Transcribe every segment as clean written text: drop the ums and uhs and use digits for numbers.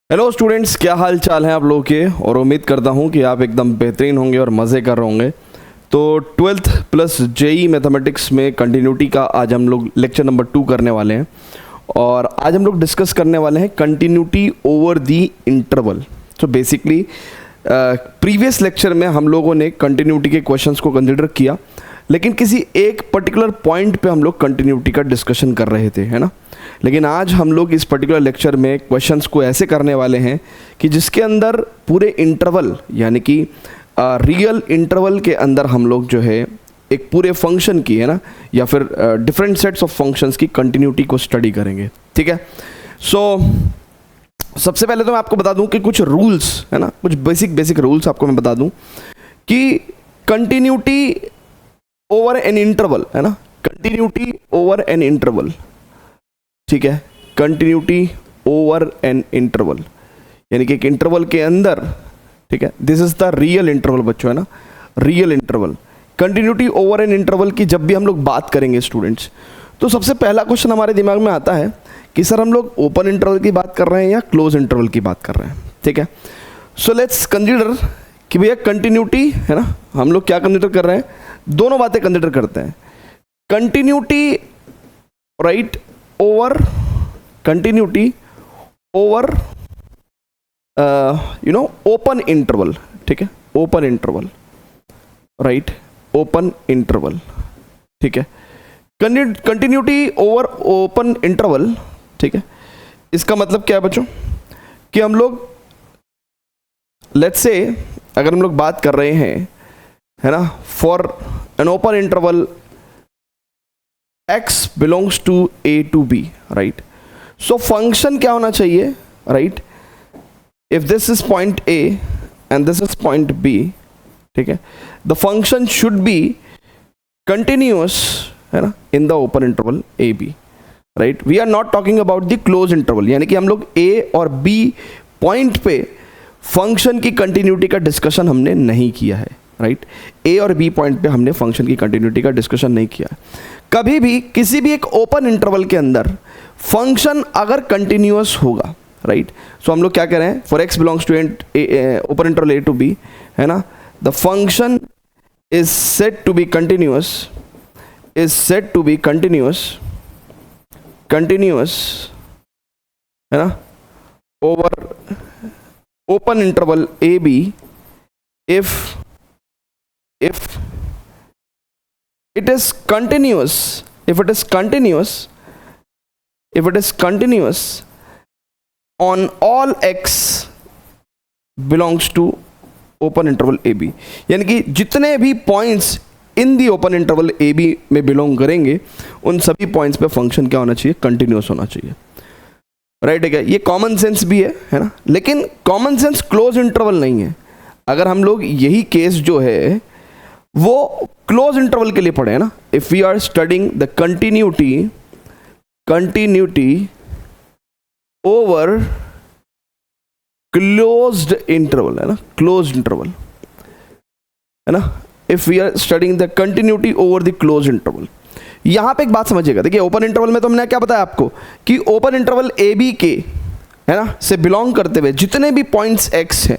Hello students, क्या हाल चाल है आप लोगों के। और उम्मीद करता हूँ कि आप एकदम बेहतरीन होंगे और मज़े कर रहे होंगे। तो 12th प्लस जेई मैथमेटिक्स में कंटिन्यूटी का आज हम लोग लेक्चर नंबर 2 करने वाले हैं। और आज हम लोग डिस्कस करने वाले हैं कंटिन्यूटी ओवर दी इंटरवल। तो बेसिकली प्रीवियस लेक्चर में हम लोगों ने कंटिन्यूटी के क्वेश्चंस को कंसिडर किया, लेकिन किसी एक पर्टिकुलर पॉइंट पे हम लोग कंटिन्यूटी का डिस्कशन कर रहे थे, है ना। लेकिन आज हम लोग इस पर्टिकुलर लेक्चर में क्वेश्चंस को ऐसे करने वाले हैं कि जिसके अंदर पूरे इंटरवल यानी कि रियल इंटरवल के अंदर हम लोग जो है एक पूरे फंक्शन की, है ना, या फिर डिफरेंट सेट्स ऑफ फंक्शंस की कंटिन्यूटी को स्टडी करेंगे। ठीक है। सो सबसे पहले तो मैं आपको बता दूं कि कुछ रूल्स, है ना, कुछ बेसिक रूल्स आपको मैं बता दूं कि कंटिन्यूटी ओवर एन इंटरवल, है ना, कंटिन्यूटी ओवर एन इंटरवल। ठीक है, कंटिन्यूटी ओवर एन इंटरवल यानी कि एक इंटरवल के अंदर, ठीक है, this is the real interval बच्चों, है ना, real interval. Continuity over an interval की जब भी हम लोग बात करेंगे स्टूडेंट्स, तो सबसे पहला क्वेश्चन हमारे दिमाग में आता है कि सर हम लोग ओपन इंटरवल की बात कर रहे हैं या क्लोज इंटरवल की बात कर रहे हैं। ठीक है, सो लेट्स कंसिडर कि भैया कंटिन्यूटी, है ना, हम लोग क्या कंसिडर कर रहे हैं, दोनों बातें कंसिडर करते हैं। Continuity right over continuity over open interval. ठीक है, open interval, right, open interval. ठीक है, कंटिन्यूटी ओवर ओपन इंटरवल। ठीक है, इसका मतलब क्या है बच्चों कि हम लोग लेट्स से अगर हम लोग बात कर रहे हैं, है ना, for an open interval x belongs to a to b, right? So function क्या होना चाहिए, right? If this is point a and this is point b, ठीक है, the function should be continuous, है ना, in the open interval a b, right? We are not talking about the closed interval, यानी कि हम लोग a और b point पे फंक्शन की कंटिन्यूटी का डिस्कशन हमने नहीं किया है, राइट। ए और बी पॉइंट पे हमने फंक्शन की कंटिन्यूटी का डिस्कशन नहीं किया। कभी भी किसी भी एक ओपन इंटरवल के अंदर फंक्शन अगर कंटिन्यूअस होगा, राइट, सो हम लोग क्या कह रहे हैं, for X belongs to open interval A to B, है ना, the function is said to be continuous, is said to be continuous, continuous, है ना, over open interval A B if it is continuous, if it is continuous on all x belongs to open interval AB, यानी कि जितने भी points in the open interval A B में belong करेंगे उन सभी पॉइंट्स पे फंक्शन क्या होना चाहिए, कंटिन्यूस होना चाहिए, राइट। ठीक है, ये कॉमन सेंस भी है ना, लेकिन कॉमन सेंस क्लोज इंटरवल नहीं है। अगर हम लोग यही केस जो है वो क्लोज इंटरवल के लिए पढ़े, है ना, if we are studying the continuity over closed interval, है ना, क्लोज्ड इंटरवल, है ना, if we are studying the continuity over the closed interval. यहां पे एक बात समझिएगा, देखिए ओपन इंटरवल में तो हमने क्या बताया आपको कि ओपन इंटरवल ए बी के, है ना, से बिलोंग करते हुए जितने भी पॉइंट्स एक्स हैं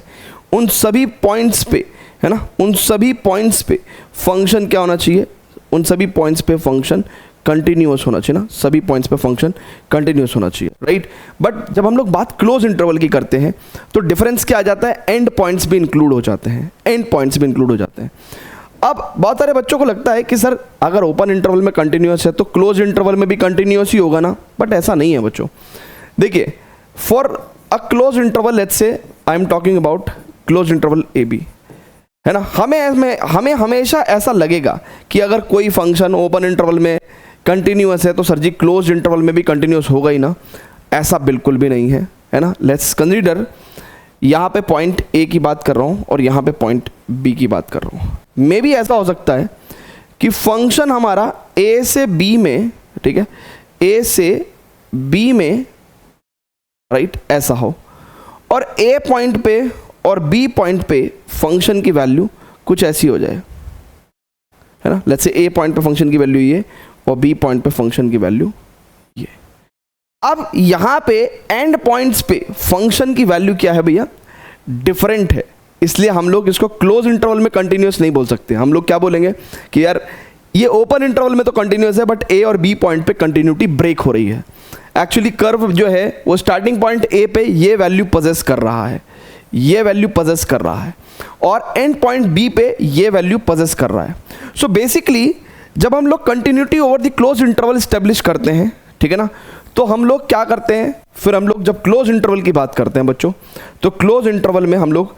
उन सभी पॉइंट्स पे, है ना, उन सभी पॉइंट्स पे फंक्शन क्या होना चाहिए, उन सभी पॉइंट्स पे फंक्शन कंटिन्यूअस होना चाहिए ना, सभी पॉइंट्स पे फंक्शन कंटिन्यूअस होना चाहिए, राइट। बट जब हम लोग बात क्लोज इंटरवल की करते हैं तो डिफरेंस क्या आ जाता है, एंड पॉइंट्स भी इंक्लूड हो जाते हैं, एंड पॉइंट्स भी इंक्लूड हो जाते हैं। अब बहुत सारे बच्चों को लगता है कि सर अगर ओपन इंटरवल में कंटिन्यूअस है तो क्लोज इंटरवल में भी कंटिन्यूअस ही होगा ना, बट ऐसा नहीं है बच्चों। देखिए for a close interval, let's say I am talking about close interval A B, है ना, हमें हमेशा ऐसा लगेगा कि अगर कोई फंक्शन ओपन इंटरवल में कंटिन्यूअस है तो सर जी क्लोज इंटरवल में भी कंटिन्यूअस होगा ही ना, ऐसा बिल्कुल भी नहीं है ना। लेट्स कंसीडर, यहाँ पे पॉइंट ए की बात कर रहा हूँ और यहाँ पे पॉइंट बी की बात कर रहा हूँ। मे भी ऐसा हो सकता है कि फंक्शन हमारा ए से बी में, ठीक है, ए से बी में, राइट, ऐसा हो, और ए पॉइंट पे और बी पॉइंट पे फंक्शन की वैल्यू कुछ ऐसी हो जाए, है ना। लेट्स से ए पॉइंट पे फंक्शन की वैल्यू ये और बी पॉइंट पे फंक्शन की वैल्यू ये। अब यहाँ पे एंड पॉइंट्स पे फंक्शन की वैल्यू क्या है भैया, डिफरेंट है, इसलिए हम लोग इसको क्लोज इंटरवल में कंटिन्यूस नहीं बोल सकते। हम लोग क्या बोलेंगे कि यार ये ओपन इंटरवल में तो कंटिन्यूस है बट ए और बी पॉइंट पे कंटिन्यूटी ब्रेक हो रही है। एक्चुअली कर्व जो है वो स्टार्टिंग पॉइंट ए पे ये वैल्यू पजेस कर रहा है, ये वैल्यू पजेस कर रहा है, और एंड पॉइंट बी पे ये वैल्यू पजेस कर रहा है। सो बेसिकली जब हम लोग continuity over the close interval establish करते हैं, ठीक है ना, तो हम लोग क्या करते हैं, फिर हम लोग जब क्लोज इंटरवल की बात करते हैं बच्चों, तो क्लोज इंटरवल में हम लोग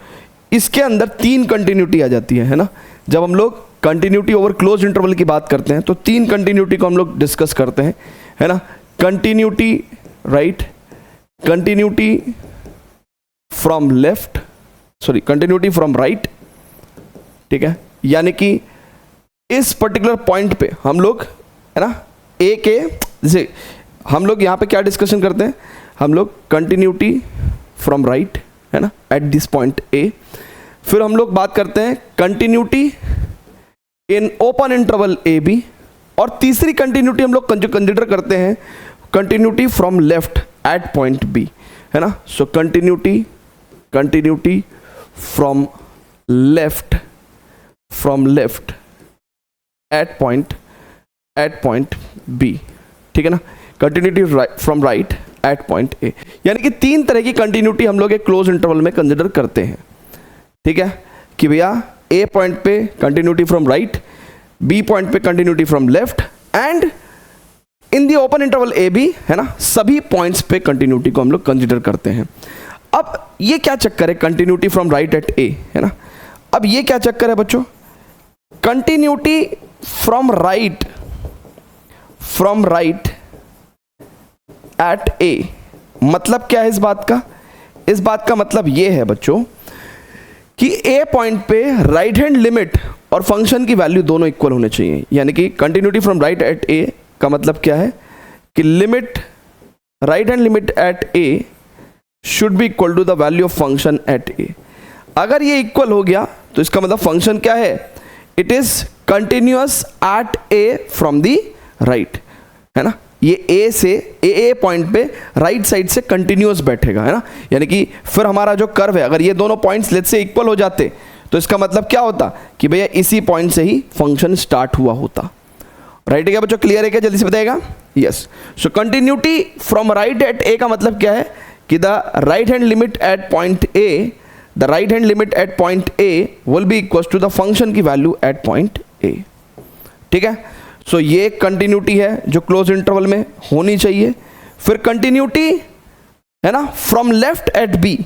इसके अंदर 3 कंटिन्यूटी आ जाती है ना। जब हम लोग कंटिन्यूटी ओवर क्लोज इंटरवल की बात करते हैं तो 3 कंटिन्यूटी को हम लोग डिस्कस करते हैं, है ना। Continuity right, continuity from left, sorry continuity from right, ठीक है, यानी कि इस पर्टिकुलर पॉइंट पे हम लोग, है ना, ए के, जैसे हम लोग यहाँ पे क्या डिस्कशन करते हैं, हम लोग कंटिन्यूटी फ्रॉम राइट, है ना, एट दिस पॉइंट ए। फिर हम लोग बात करते हैं continuity in open interval A b, और तीसरी कंटिन्यूटी हम लोग कंसिडर करते हैं continuity from left at point b, है ना। सो continuity from left at point b, ठीक है ना, continuity from right at point a, यानी कि 3 तरह की कंटिन्यूटी हम लोग एक क्लोज इंटरवल में कंसिडर करते हैं, ठीक है, कि भैया ए पॉइंट पे continuity from right, b point पे continuity from left, and in the open interval A B, है ना, सभी पॉइंट्स पे कंटिन्यूटी को हम लोग कंसिडर करते हैं। अब ये क्या चक्कर है कंटिन्यूटी फ्रॉम राइट एट ए, है ना, अब ये क्या चक्कर है बच्चों, कंटिन्यूटी फ्रॉम राइट एट ए, मतलब क्या है इस बात का, इस बात का मतलब ये है बच्चों कि ए पॉइंट पे राइट हैंड लिमिट और फंक्शन की वैल्यू दोनों इक्वल होने चाहिए। यानी कि continuity from right at a का मतलब क्या है कि limit, right hand limit at a should be equal to the value of function at a. अगर ये इक्वल हो गया तो इसका मतलब फंक्शन क्या है, it is continuous eight A from the right, है ना, ये ए से ए पॉइंट पे राइट साइड से कंटिन्यूअस बैठेगा, है ना। यानी कि फिर हमारा जो कर्व है, अगर ये दोनों पॉइंट्स लेट्स से इक्वल हो जाते तो इसका मतलब क्या होता कि भैया इसी पॉइंट से ही फंक्शन स्टार्ट हुआ होता, राइट है क्या बच्चों, क्लियर है क्या, जल्दी से बताइएगा। Yes, so continuity from right at a का मतलब क्या है कि the right hand limit at point a, the right hand limit at point a will be equal to the function की वैल्यू एट पॉइंट ए, ठीक है। सो ये एक कंटिन्यूटी है जो क्लोज इंटरवल में होनी चाहिए। फिर कंटिन्यूटी, है ना, from left at B,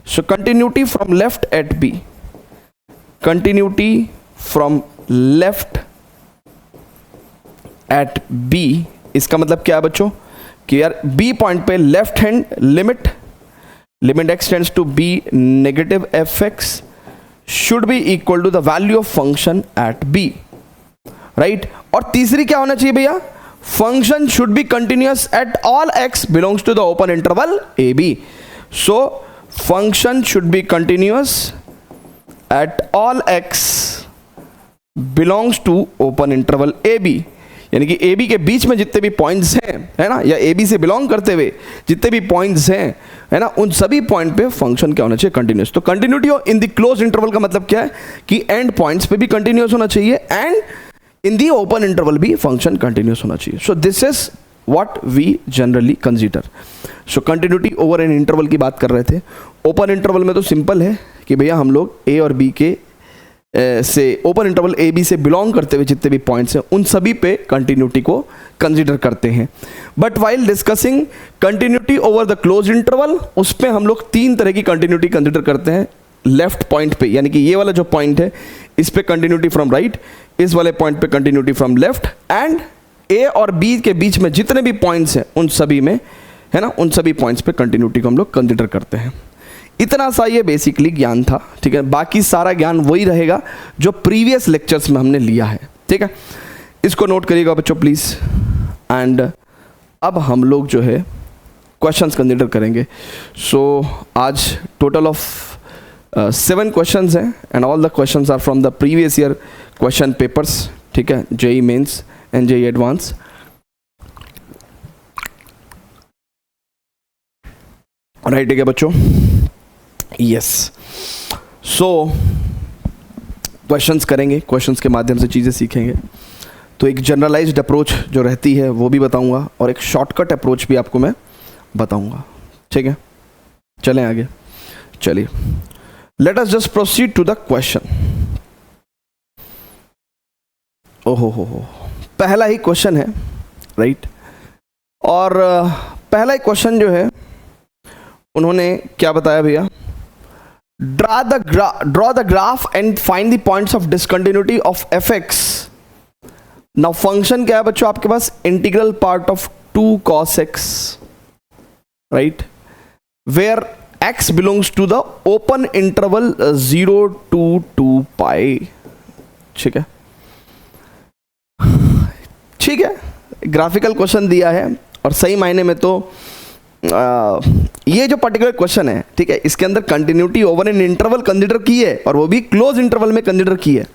so continuity from left at B, continuity from left at B, इसका मतलब क्या है बच्चों कि यार बी पॉइंट पे left hand limit X tends to B negative F X should be equal to the value of function at B, right. और तीसरी क्या होना चाहिए भैया, function should be continuous at all X belongs to the open interval A B. So function should be continuous at all X belongs to open interval A B, यानी कि A B के बीच में जितने भी पॉइंट्स हैं, है ना, या ए बी से बिलोंग करते हुए जितने भी पॉइंट्स हैं, है ना, उन सभी पॉइंट पे फंक्शन क्या होना चाहिए, कंटिन्यूअस। तो continuity in the close interval का मतलब क्या है कि एंड पॉइंट्स पे भी कंटिन्यूअस होना चाहिए and in the open interval भी फंक्शन कंटिन्यूअस होना चाहिए। So this is what we generally consider. So continuity over an interval की बात कर रहे थे। ओपन इंटरवल में तो सिंपल है कि भैया हम लोग ए और बी के से ओपन इंटरवल ए बी से बिलोंग करते हुए जितने भी पॉइंट्स हैं उन सभी पे कंटिन्यूटी को कंसीडर करते हैं। But while discussing continuity over the close interval, उस पे हम लोग 3 तरह की कंटिन्यूटी कंसीडर करते हैं। लेफ्ट पॉइंट पे, यानी कि ये वाला जो पॉइंट है इस पे कंटिन्यूटी फ्रॉम राइट, इस वाले पॉइंट पे कंटिन्यूटी फ्रॉम लेफ्ट, एंड ए और बी के बीच में जितने भी पॉइंट्स हैं उन सभी में, है ना, उन सभी पॉइंट्स पे कंटिन्यूटी को हम लोग कंसीडर करते हैं। इतना सा ये बेसिकली ज्ञान था, ठीक है। बाकी सारा ज्ञान वही रहेगा जो प्रीवियस लेक्चर्स में हमने लिया है, ठीक है। इसको नोट करिएगा बच्चों प्लीज। एंड अब हम लोग जो है क्वेश्चंस कंसीडर करेंगे। सो आज टोटल ऑफ 7 क्वेश्चंस हैं and all the questions are from the previous year question papers, ठीक है, JEE Mains and JEE Advance. Right है क्या बच्चों? यस। सो क्वेश्चंस करेंगे, क्वेश्चंस के माध्यम से चीज़ें सीखेंगे। तो एक जनरलाइज्ड अप्रोच जो रहती है वो भी बताऊंगा और एक शॉर्टकट अप्रोच भी आपको मैं बताऊंगा। ठीक है, चलें आगे। चलिए, let us just proceed to the question. ओहो हो, पहला ही क्वेश्चन है, राइट। और पहला ही क्वेश्चन जो है उन्होंने क्या बताया भैया? Draw the graph and find the points of discontinuity of fx। Now function क्या है बच्चों आपके पास? Integral part of 2 cos x, right, where x belongs to the open interval 0 to 2 pi. ठीक है, ठीक है, ग्राफिकल क्वेश्चन दिया है और सही मायने में तो ये जो पर्टिकुलर क्वेश्चन है, ठीक है, इसके अंदर continuity over an interval consider की है और वो भी क्लोज इंटरवल में कंसीडर की है।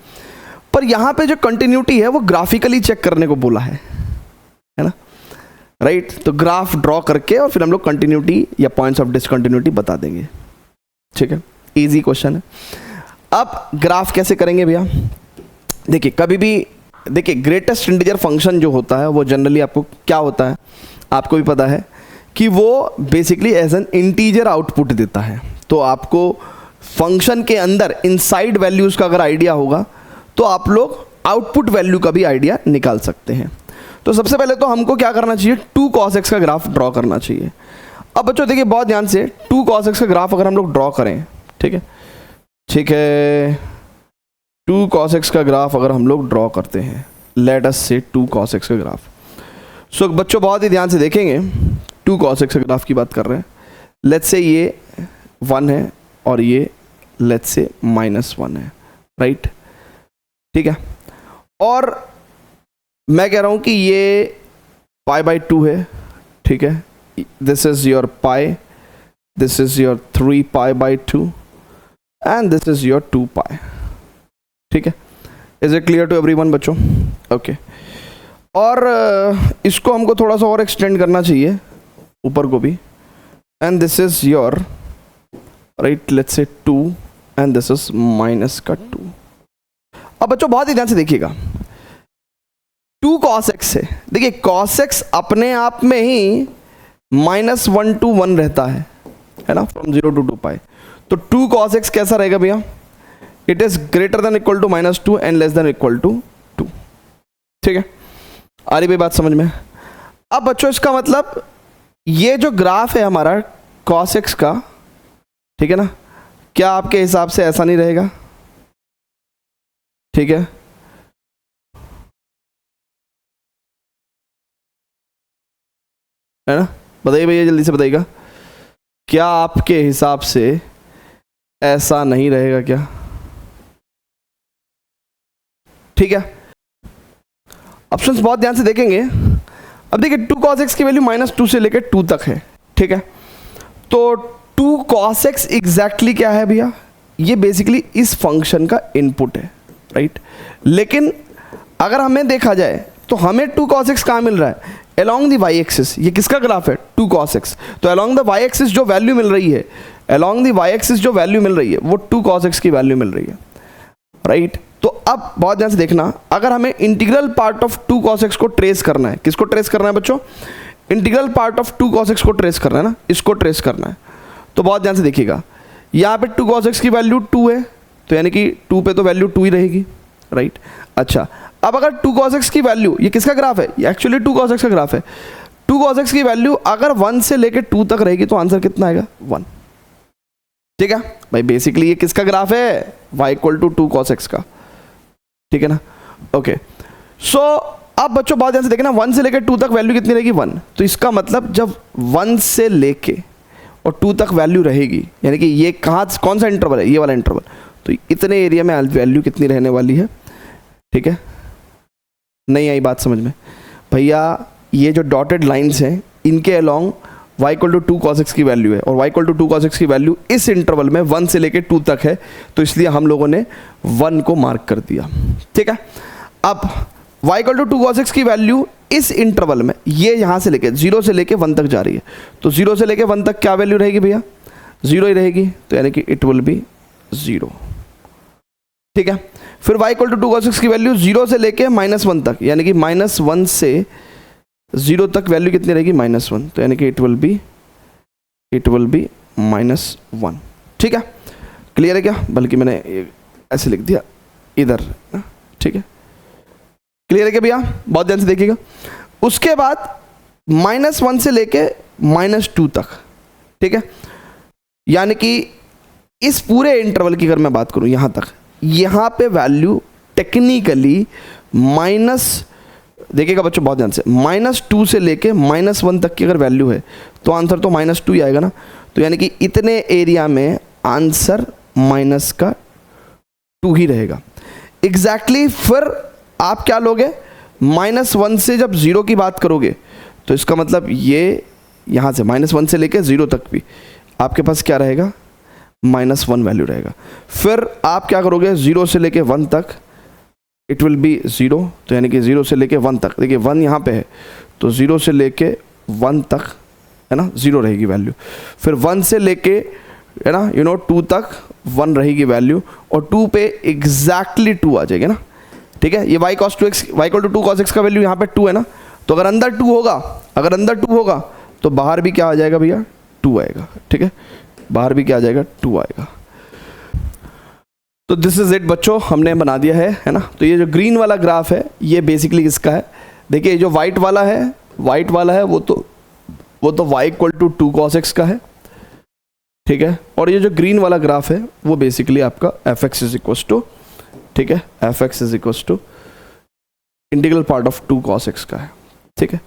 पर यहाँ पे जो कंटिन्यूटी है वो ग्राफिकली चेक करने को बोला है ना, राइट। तो ग्राफ ड्रॉ करके और फिर हम लोग कंटिन्यूटी या पॉइंट्स ऑफ डिसकंटिन्यूटी बता देंगे। ठीक है, इजी क्वेश्चन है। अब ग्राफ कैसे करेंगे भैया? देखिए, कभी भी देखिए ग्रेटेस्ट इंटीजर फंक्शन जो होता है वो जनरली आपको क्या होता है, आपको भी पता है कि वो basically as an integer output देता है। तो आपको फंक्शन के अंदर इनसाइड वैल्यूज का अगर आइडिया होगा तो आप लोग आउटपुट वैल्यू का भी आइडिया निकाल सकते हैं। तो सबसे पहले तो हमको क्या करना चाहिए? 2 cos x का ग्राफ ड्रॉ करना चाहिए। अब बच्चों देखिए बहुत ध्यान से, 2 cos x का ग्राफ अगर हम लोग ड्रॉ करें, ठीक है, ठीक है, 2 cos x का ग्राफ अगर हम लोग ड्रॉ करते हैं, लेट अस से 2 cos x का ग्राफ। सो बच्चों बहुत ही ध्यान से देखेंगे, 2 cos x का ग्राफ की बात कर रहे हैं। लेट्स से ये 1 है और ये लेट्स से -1 है, राइट, ठीक है। और मैं कह रहा हूं कि ये π/2 है, ठीक है, this is your pi, this is your 3 π/2 and this is your 2 pi. ठीक है, is it clear to everyone बच्चों? ओके। और इसको हमको थोड़ा सा और एक्सटेंड करना चाहिए ऊपर को भी, and this is your right, let's say 2 and this is -2। अब बच्चों बहुत ही ध्यान से देखिएगा, 2 cos x है। देखिए cos x अपने आप में ही -1 to 1 रहता है ना, फ्रॉम 0 to 2 पाई। तो 2 cos x कैसा रहेगा भैया? It is greater than equal to -2 and less than equal to 2। ठीक है, आ रही भाई बात समझ में? अब बच्चों इसका मतलब ये जो ग्राफ है हमारा cos x का, ठीक है ना, क्या आपके हिसाब से ऐसा नहीं रहेगा? ठीक है, है ना? बताइए भैया, जल्दी से बताइएगा, क्या आपके हिसाब से ऐसा नहीं रहेगा क्या? ठीक है, ऑप्शंस बहुत ध्यान से देखेंगे। अब देखिए 2 cos x की वैल्यू -2 से लेकर 2 तक है, ठीक है। तो 2 cos x एग्जैक्टली क्या है भैया? ये बेसिकली इस फंक्शन का इनपुट है, राइट। लेकिन अगर हमें देखा जाए तो हमें 2 cos x कहाँ मिल रहा है? along the y axis। ये किसका ग्राफ है? 2 cos x। तो along the y axis जो वैल्यू मिल रही है, along the y axis जो वैल्यू मिल रही है वो 2 cos x की वैल्यू मिल रही है, राइट। तो अब बहुत ध्यान से देखना, अगर हमें integral part of 2 cos x को ट्रेस करना है, किसको ट्रेस करना है बच्चों? Integral part of 2 cos x को ट्रेस करना है ना, इसको ट्रेस करना है। तो बहुत ध्यान से देखिएगा, यहाँ पे 2 cos x की वैल्यू 2 है, तो यानी कि 2 पे तो वैल्यू 2 ही रहेगी, राइट। अच्छा, अब अगर 2 cos x की वैल्यू, ये किसका ग्राफ है? ये एक्चुअली 2 cos x का ग्राफ है। 2 cos x की वैल्यू अगर 1 से लेकर 2 तक रहेगी तो आंसर कितना आएगा? 1। ठीक है भाई, बेसिकली ये किसका ग्राफ है? y = 2 cos x का, ठीक है ना। ओके, सो अब बच्चों बहुत ध्यान से देखना, 1 से लेकर 2 तक वैल्यू कितनी रहेगी? 1। तो इसका मतलब जब 1 से लेके और 2 तक वैल्यू रहेगी, यानी कि ये कौन सा इंटरवल है? ये वाला इंटरवल। तो इतने एरिया में वैल्यू कितनी रहने वाली है? ठीक है, नहीं आई बात समझ में भैया? ये जो डॉटेड लाइंस हैं इनके अलोंग y = 2 cos x की वैल्यू है, और y = 2 cos x की वैल्यू इस इंटरवल में 1 से लेकर 2 तक है, तो इसलिए हम लोगों ने 1 को मार्क कर दिया। ठीक है, अब y = 2 cos x की वैल्यू इस इंटरवल में ये यहाँ से लेके 0 से लेके 1 तक जा रही है, तो 0 से लेके 1 तक क्या वैल्यू रहेगी भैया, 0 ही रहेगी, तो यानी कि इट विल बी 0, ठीक है। फिर y equal to 2 cos x की वैल्यू 0 से लेके -1 तक, यानी कि -1 से 0 तक वैल्यू कितनी रहेगी, -1, तो यानी कि इट विल बी -1, ठीक है। क्लियर है क्या, बल्कि मैंने ऐसे लिख दिया इधर, ठीक है। क्लियर है क्या भैया, बहुत ध्यान से देखिएगा। उसके बाद -1 से लेके -2 तक, ठीक है, यानी कि इस पूरे इंटरवल की अगर मैं बात करूं यहां तक, यहाँ पे वैल्यू टेक्निकली देखिएगा बच्चों बहुत ध्यान से, -2 से लेके -1 तक की अगर वैल्यू है तो आंसर तो -2 ही आएगा ना, तो यानी कि इतने एरिया में आंसर -2 ही रहेगा एग्जैक्टली। फिर आप क्या लोगे, -1 से जब 0 की बात करोगे तो इसका मतलब ये यहाँ से -1 से लेके 0 तक भी आपके पास क्या रहेगा, -1 वैल्यू रहेगा। फिर आप क्या करोगे, 0 से लेके 1 तक इट विल बी 0, तो यानी कि 0 से लेके 1 तक, देखिए 1 यहाँ पे है तो 0 से लेके 1 तक है ना 0 रहेगी वैल्यू। फिर 1 से लेके है ना 2 तक 1 रहेगी वैल्यू, और 2 पे एग्जैक्टली 2 आ जाएगी ना, ठीक है। ये y equal to 2 cos x का वैल्यू यहाँ पे 2 है ना, तो अगर अंदर 2 होगा तो बाहर भी क्या आ जाएगा भैया, 2 आएगा, ठीक है, बाहर भी क्या आ जाएगा, 2 आएगा। तो दिस इज इट बच्चों, हमने बना दिया है ना। तो ये जो ग्रीन वाला ग्राफ है ये बेसिकली इसका है। देखिए जो वाइट वाला है वो तो y equal to 2 cos x का है, ठीक है, और ये जो ग्रीन वाला ग्राफ है वो बेसिकली आपका fx इज इक्वल टू, ठीक है, fx is equal to integral part of 2 cos x का है, ठीक है।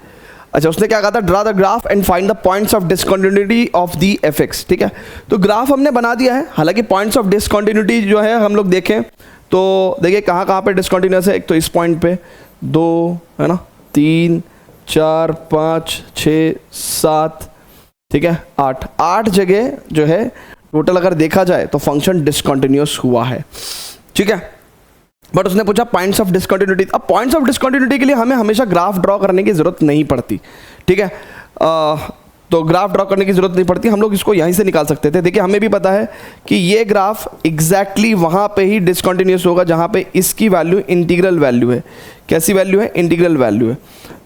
अच्छा, उसने क्या कहा था, draw the graph and find the points of discontinuity of the fx, ठीक है। तो ग्राफ हमने बना दिया है, हालांकि पॉइंट्स ऑफ डिसकंटिन्यूटी जो है हम लोग देखें तो देखिए कहाँ पे डिसकंटिन्यूस है। एक तो इस पॉइंट पे 2 है ना, 3 4 5 6 7, ठीक है, 8 जगह जो है टोटल अगर देखा जाए तो फंक्शन डिसकंटिन्यूस हुआ है, ठीक है। बट उसने पूछा पॉइंट्स ऑफ डिसकंटिन्यूटी। अब पॉइंट्स ऑफ डिसकंटिन्यूटी के लिए हमें हमेशा ग्राफ ड्रॉ करने की जरूरत नहीं पड़ती, ठीक है। तो ग्राफ ड्रॉ करने की जरूरत नहीं पड़ती, हम लोग इसको यहीं से निकाल सकते थे। देखिए हमें भी पता है कि ये ग्राफ एग्जैक्टली वहाँ पे ही डिसकंटिन्यूस होगा जहाँ पे इसकी वैल्यू इंटीग्रल वैल्यू है। कैसी वैल्यू है, इंटीग्रल वैल्यू है।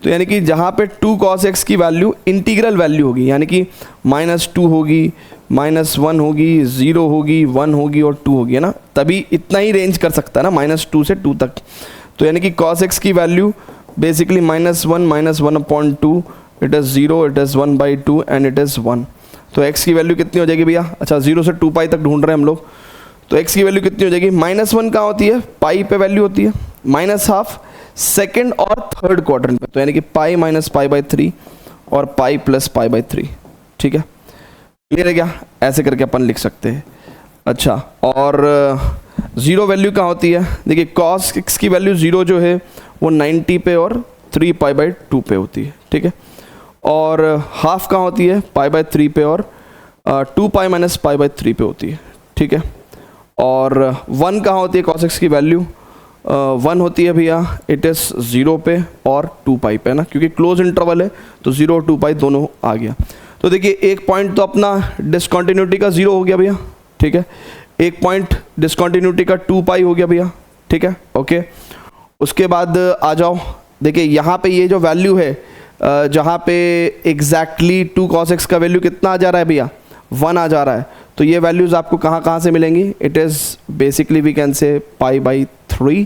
तो यानी कि जहाँ पे 2 cos x की वैल्यू इंटीग्रल वैल्यू होगी, यानी कि -2 होगी, -1 होगी, 0 होगी, 1 होगी और 2 होगी, है ना, तभी इतना ही रेंज कर सकता है ना, -2 से 2 तक। तो यानी कि cos x की value basically -1/2, it is 0, it is 1/2 and it is 1। तो x की वैल्यू कितनी हो जाएगी भैया, अच्छा 0 से 2π तक ढूंढ रहे हैं हम लोग, तो x की वैल्यू कितनी हो जाएगी, -1 कहाँ होती है, पाई पे वैल्यू होती है, -½ सेकेंड और थर्ड क्वाड्रेंट पे, तो यानी कि पाई -π/3 और पाई + π/3, ठीक है। क्लियर है क्या, ऐसे करके अपन लिख सकते हैं। अच्छा, और 0 वैल्यू कहाँ होती है, देखिए cos x की वैल्यू 0 जो है वो 90 पे और 3π/2 पे होती है, ठीक है। और हाफ कहाँ होती है, π/3 पे और 2π - π/3 पे होती है, ठीक है। और 1 कहाँ होती है, cos x की वैल्यू 1 होती है भैया, इट इज़ 0 पे और 2π पे, है ना, क्योंकि क्लोज इंटरवल है तो 0 और 2π दोनों आ गया। तो देखिए एक पॉइंट तो अपना डिसकंटिन्यूटी का 0 हो गया भैया, ठीक है। एक पॉइंट डिसकंटिन्यूटी का 2π हो गया भैया, ठीक है, ओके। उसके बाद आ जाओ, देखिए यहाँ पे ये जो वैल्यू है जहाँ पे एग्जैक्टली 2 cos x का वैल्यू कितना आ जा रहा है भैया, 1 आ जा रहा है। तो ये वैल्यूज़ आपको कहाँ से मिलेंगी, it is basically we can say π/3,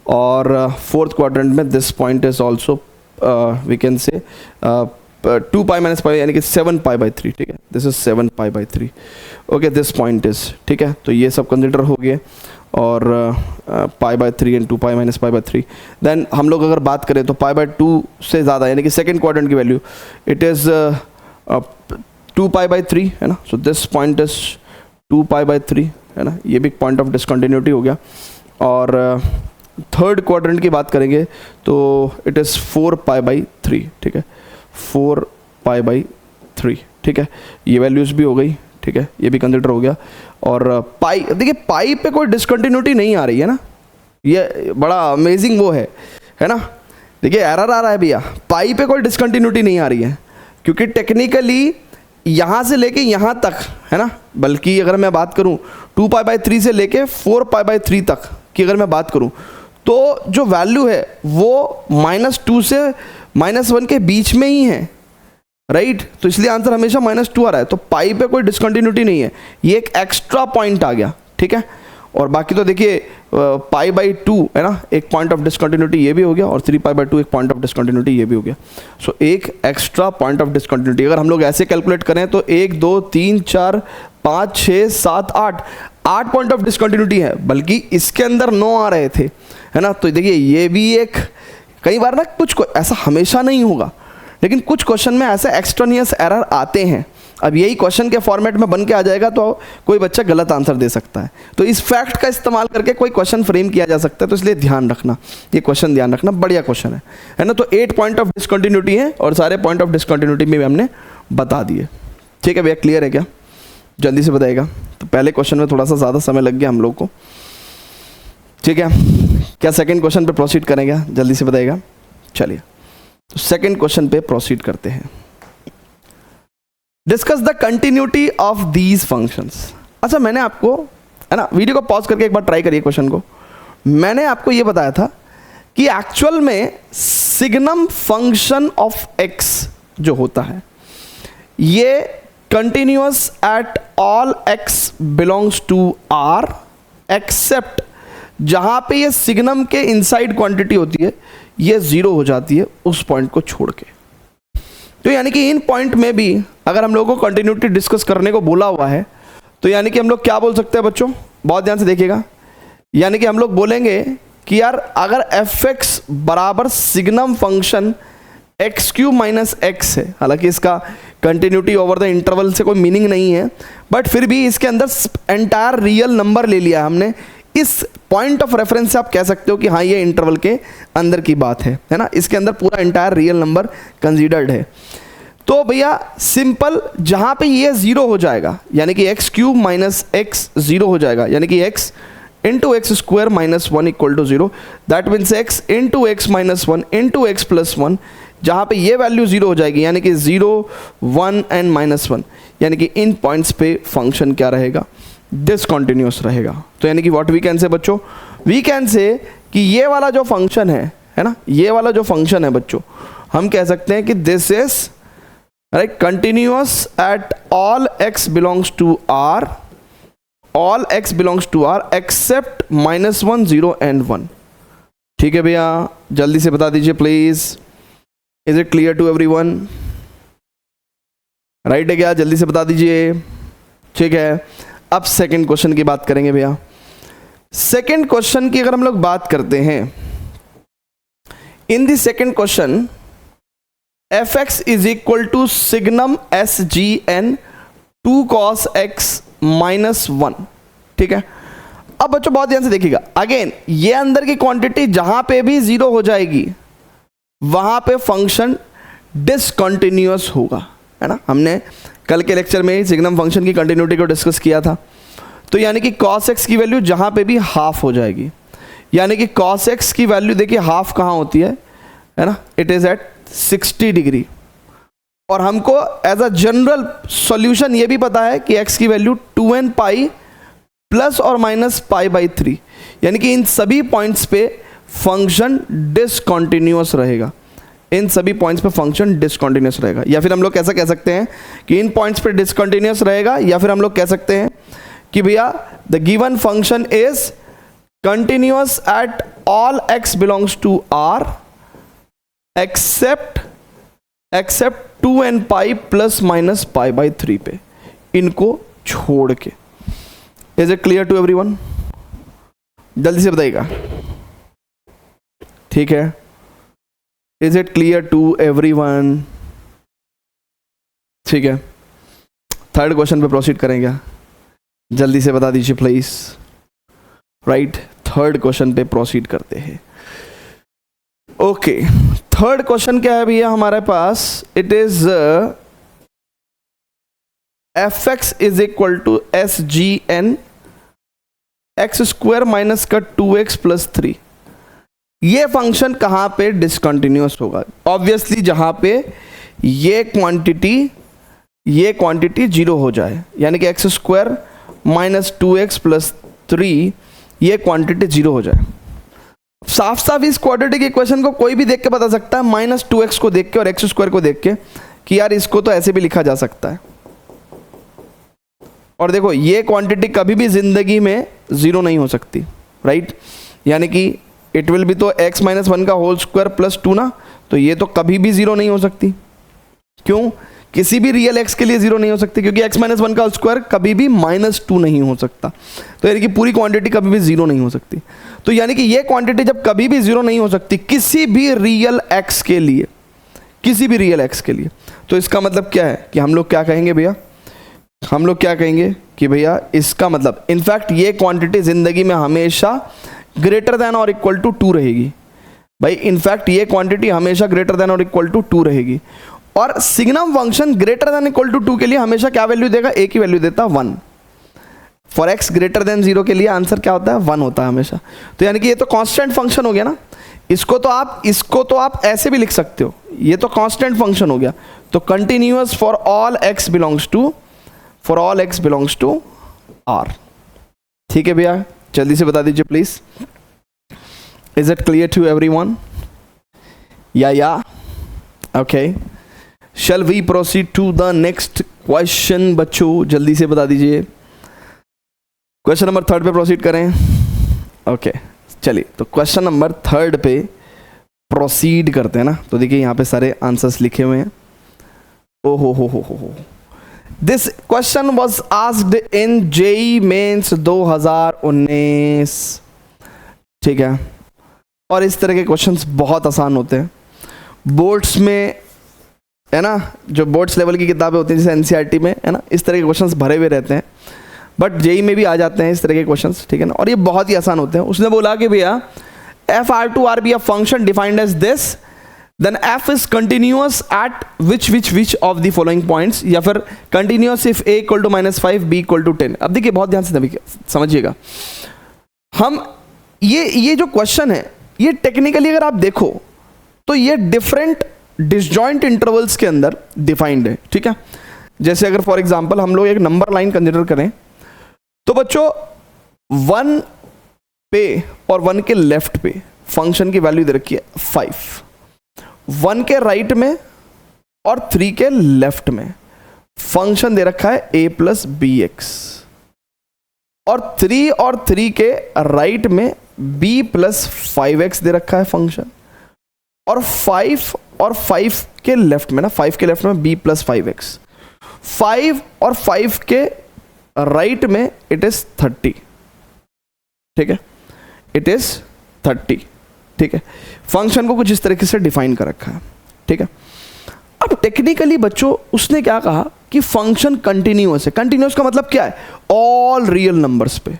और फोर्थ क्वाड्रेंट में this point is also we can say 2π - π, यानी कि 7π/3, ठीक है, this is 7π/3, okay, this point is, ठीक है। तो ये सब कंसिडर हो गए, और π/3 एंड 2π - π/3। देन हम लोग अगर बात करें तो π/2 से ज़्यादा, यानी कि सेकेंड क्वाड्रेंट की वैल्यू इट इज़ 2π/3, है ना। सो दिस पॉइंट इज 2π/3, है ना, ये भी पॉइंट ऑफ डिसकंटिन्यूटी हो गया। और थर्ड क्वाड्रेंट की बात करेंगे तो इट इज़ 4π/3, ठीक है, 4π/3, ठीक है। ये वैल्यूज़ भी हो गई, ठीक है, ये भी कंसिडर हो गया। और पाई, देखिए पाई पे कोई डिसकंटिन्यूटी नहीं आ रही है ना, ये बड़ा अमेजिंग वो है ना, देखिए एरर आ रहा है भैया, पाई पे कोई डिसकंटिन्यूटी नहीं आ रही है, क्योंकि टेक्निकली यहाँ से लेके यहाँ तक है ना, बल्कि अगर मैं बात करूँ 2π/3 से लेके 4π/3 तक की अगर मैं बात करूँ, तो जो वैल्यू है वो -2 से -1 के बीच में ही है, राइट। तो इसलिए आंसर हमेशा -2 आ रहा है, तो पाई पे कोई डिसकंटिन्यूटी नहीं है, ये एक एक्स्ट्रा पॉइंट आ गया, ठीक है। और बाकी तो देखिए π/2 है ना, एक पॉइंट ऑफ डिसकंटिन्यूटी ये भी हो गया, और 3π/2 एक पॉइंट ऑफ डिसकंटिन्यूटी ये भी हो गया। सो एक एक्स्ट्रा पॉइंट ऑफ डिसकंटिन्यूटी अगर हम लोग ऐसे कैलकुलेट करें तो 1 2 3 4 5 6 7 8 पॉइंट ऑफ डिसकंटिन्यूटी है, बल्कि इसके अंदर 9 आ रहे थे, है ना। तो देखिए ये भी एक, कई बार ना कुछ ऐसा हमेशा नहीं होगा, लेकिन कुछ क्वेश्चन में ऐसे एक्सट्रानियस एरर आते हैं। अब यही क्वेश्चन के फॉर्मेट में बन के आ जाएगा तो कोई बच्चा गलत आंसर दे सकता है, तो इस फैक्ट का इस्तेमाल करके कोई क्वेश्चन फ्रेम किया जा सकता है, तो इसलिए ध्यान रखना, ये क्वेश्चन ध्यान रखना, बढ़िया क्वेश्चन है ना। तो 8 पॉइंट ऑफ डिसकंटिन्यूटी है, और सारे पॉइंट ऑफ डिसकंटिन्यूटी में भी हमने बता दिए, ठीक है भैया। क्लियर है क्या? जल्दी से बताइएगा। तो पहले क्वेश्चन में थोड़ा सा ज़्यादा समय लग गया हम लोग को, ठीक है। क्या सेकेंड क्वेश्चन पे प्रोसीड करेंगे? जल्दी से बताइएगा। चलिए तो सेकेंड क्वेश्चन पे प्रोसीड करते हैं। Discuss the continuity of these functions. अच्छा, मैंने आपको, है ना, वीडियो को पॉज करके एक बार ट्राई करिए क्वेश्चन को। मैंने आपको ये बताया था कि एक्चुअल में सिग्नम फंक्शन ऑफ एक्स जो होता है ये continuous at all X belongs to R, except जहां पे ये सिग्नम के इनसाइड क्वांटिटी होती है ये 0 हो जाती है उस पॉइंट को छोड़ के। तो यानी कि इन पॉइंट में भी अगर हम लोगों को कंटिन्यूटी डिस्कस करने को बोला हुआ है, तो यानी कि हम लोग क्या बोल सकते हैं बच्चों, बहुत ध्यान से देखिएगा। यानी कि हम लोग बोलेंगे कि यार अगर f(x) बराबर signum function x³ minus x है, हालांकि इसका कंटिन्यूटी ओवर द इंटरवल से कोई मीनिंग नहीं है, बट फिर भी इसके अंदर एंटायर रियल नंबर ले लिया हमने। इस पॉइंट ऑफ रेफरेंस से आप कह सकते हो कि हाँ ये इंटरवल के अंदर की बात है ना, इसके अंदर पूरा एंटायर रियल नंबर कंसीडर्ड है। तो भैया सिंपल, जहां पे ये 0 हो जाएगा यानी कि x³ माइनस x 0 हो जाएगा, यानी कि x into X square minus 1 equal to 0, that means x into X minus 1 into X plus 1, जहां पे ये वैल्यू 0 हो जाएगी यानी कि 0 1 एंड -1, यानी कि इन पॉइंट्स पे फंक्शन क्या रहेगा, डिसकंटिन्यूअस रहेगा। तो यानी कि व्हाट वी कैन से बच्चों, वी कैन से कि ये वाला जो फंक्शन है ना, ये वाला जो फंक्शन है बच्चों, हम कह सकते हैं कि this is right continuous at all x belongs to r, all x belongs to r except -1 0 and 1। ठीक है भैया, जल्दी से बता दीजिए please, is it clear to everyone? Right है क्या? जल्दी से बता दीजिए। ठीक है, अब सेकंड क्वेश्चन की बात करेंगे भैया। सेकंड क्वेश्चन की अगर हम लोग बात करते हैं, in the second question f(x) is equal to signum sgn 2 cos x minus 1। ठीक है, अब बच्चों बहुत ध्यान से देखिएगा, अगेन ये अंदर की क्वांटिटी जहां पे भी 0 हो जाएगी वहां पे फंक्शन डिसकंटिन्यूअस होगा, है ना। हमने कल के लेक्चर में सिग्नम फंक्शन की कंटिन्यूटी को डिस्कस किया था। तो यानी कि cos x की वैल्यू जहां पे भी हाफ हो जाएगी, यानी कि cos x की वैल्यू देखिए हाफ कहां होती है ना, इट इज एट 60 डिग्री। और हमको एज अ जनरल सॉल्यूशन ये भी पता है कि x की वैल्यू 2n पाई प्लस और माइनस π/3, यानी कि इन सभी पॉइंट्स पे फंक्शन डिसकंटिन्यूअस रहेगा, इन सभी पॉइंट्स पे फंक्शन डिसकंटिन्यूअस रहेगा। या फिर हम लोग कैसा कह सकते हैं कि इन पॉइंट्स पे डिसकंटिन्यूअस रहेगा, या फिर हम लोग कह सकते हैं कि भैया the given function is continuous at all x belongs to r except 2n pi plus minus π/3 पे, इनको छोड़ के। Is it clear to everyone? जल्दी से बताइएगा। ठीक है, is it clear to everyone? ठीक है, थर्ड क्वेश्चन पे प्रोसीड करेंगे, जल्दी से बता दीजिए प्लीज। राइट, थर्ड क्वेश्चन पे प्रोसीड करते हैं। ओके, थर्ड क्वेश्चन क्या है भैया हमारे पास, it is f(x) is equal to sgn x square minus का 2x प्लस 3। ये फंक्शन कहाँ पे डिसकंटिन्यूअस होगा? ऑब्वियसली जहाँ पे ये क्वांटिटी जीरो हो जाए, यानी कि x square minus 2x plus 3 ये क्वांटिटी जीरो हो जाए। साफ साफ इस क्वाड्रेटिक इक्वेशन को कोई भी देख के बता सकता है, माइनस 2x को देख के और एक्स स्क्वायर को देख के, कि यार इसको तो ऐसे भी लिखा जा सकता है। और देखो ये क्वांटिटी कभी भी जिंदगी में जीरो नहीं हो सकती, राइट? यानी कि इट विल बी तो x माइनस 1 का होल स्क्वायर प्लस 2 ना, तो ये तो कभी भी जीरो नहीं हो सकती। क्यों? किसी भी रियल x के लिए जीरो नहीं हो सकती, क्योंकि x माइनस 1 का स्क्वायर कभी भी माइनस 2 नहीं हो सकता। तो यानी कि पूरी क्वांटिटी कभी भी जीरो नहीं हो सकती। तो यानी कि ये क्वांटिटी जब कभी भी जीरो नहीं हो सकती किसी भी रियल x के लिए, किसी भी रियल x के लिए, तो इसका मतलब क्या है कि हम लोग क्या कहेंगे भैया? हम लोग क्या कहेंगे कि भैया इसका मतलब इनफैक्ट ये क्वांटिटी जिंदगी में हमेशा ग्रेटर देन और इक्वल टू 2 रहेगी। भाई इनफैक्ट ये क्वांटिटी हमेशा ग्रेटर देन और इक्वल टू 2 रहेगी। और signum function greater than equal to 2 के लिए हमेशा क्या वैल्यू देगा? एक ही वैल्यू देता है, 1। फॉर x ग्रेटर देन 0 के लिए आंसर क्या होता है? 1 होता है हमेशा। तो यानी कि ये तो कांस्टेंट फंक्शन हो गया ना। इसको तो आप ऐसे भी लिख सकते हो, ये तो कांस्टेंट फंक्शन हो गया। तो continuous for all x belongs to R। ठीक है भैया, जल्दी से बता दीजिए please. Is it clear to everyone? या okay, shall we proceed to the next question? बच्चों जल्दी से बता दीजिए। क्वेश्चन नंबर 3 पे प्रोसीड करें। ओके चलिए, तो क्वेश्चन नंबर 3 पे प्रोसीड करते हैं ना। तो देखिए यहाँ पे सारे आंसर्स लिखे हुए हैं। ओ हो। This question was asked in JEE Mains 2019। ठीक है, और इस तरह के क्वेश्चंस बहुत आसान होते हैं बोर्ड्स में, है ना। जो बोर्ड्स लेवल की किताबें होती हैं जैसे एनसीईआरटी में, है ना, इस तरह के क्वेश्चंस भरे हुए रहते हैं। बट जेई में भी आ जाते हैं इस तरह के क्वेश्चंस, ठीक है ना, और ये बहुत ही आसान होते हैं। उसने बोला कि भैया F R to R be a function defined as this, then F is continuous at which of the following points, या फिर continuous if A equal to -5 B equal to 10। अब देखिए बहुत ध्यान से समझिएगा, हम ये जो क्वेश्चन है ये टेक्निकली अगर आप देखो तो ये डिफरेंट डिसजॉइंट इंटरवल्स के अंदर डिफाइंड है, ठीक है। जैसे अगर फॉर एग्जांपल हम लोग एक नंबर लाइन कंसिडर करें, तो बच्चों 1 पे और 1 के लेफ्ट पे फंक्शन की वैल्यू दे रखी है 5, 1 के राइट में और 3 के लेफ्ट में फंक्शन दे रखा है a प्लस बी एक्स, और 3 के राइट में b प्लस 5x दे रखा है फंक्शन, और 5 के लेफ्ट में ना, 5 के लेफ्ट में b प्लस 5x, 5 और 5 के राइट में इट इज 30, ठीक है, इट इज 30, ठीक है। फंक्शन को कुछ इस तरीके से डिफाइन कर रखा है, ठीक है। अब टेक्निकली बच्चों उसने क्या कहा कि फंक्शन कंटिन्यूअस है। कंटिन्यूअस का मतलब क्या है? ऑल रियल नंबर्स पे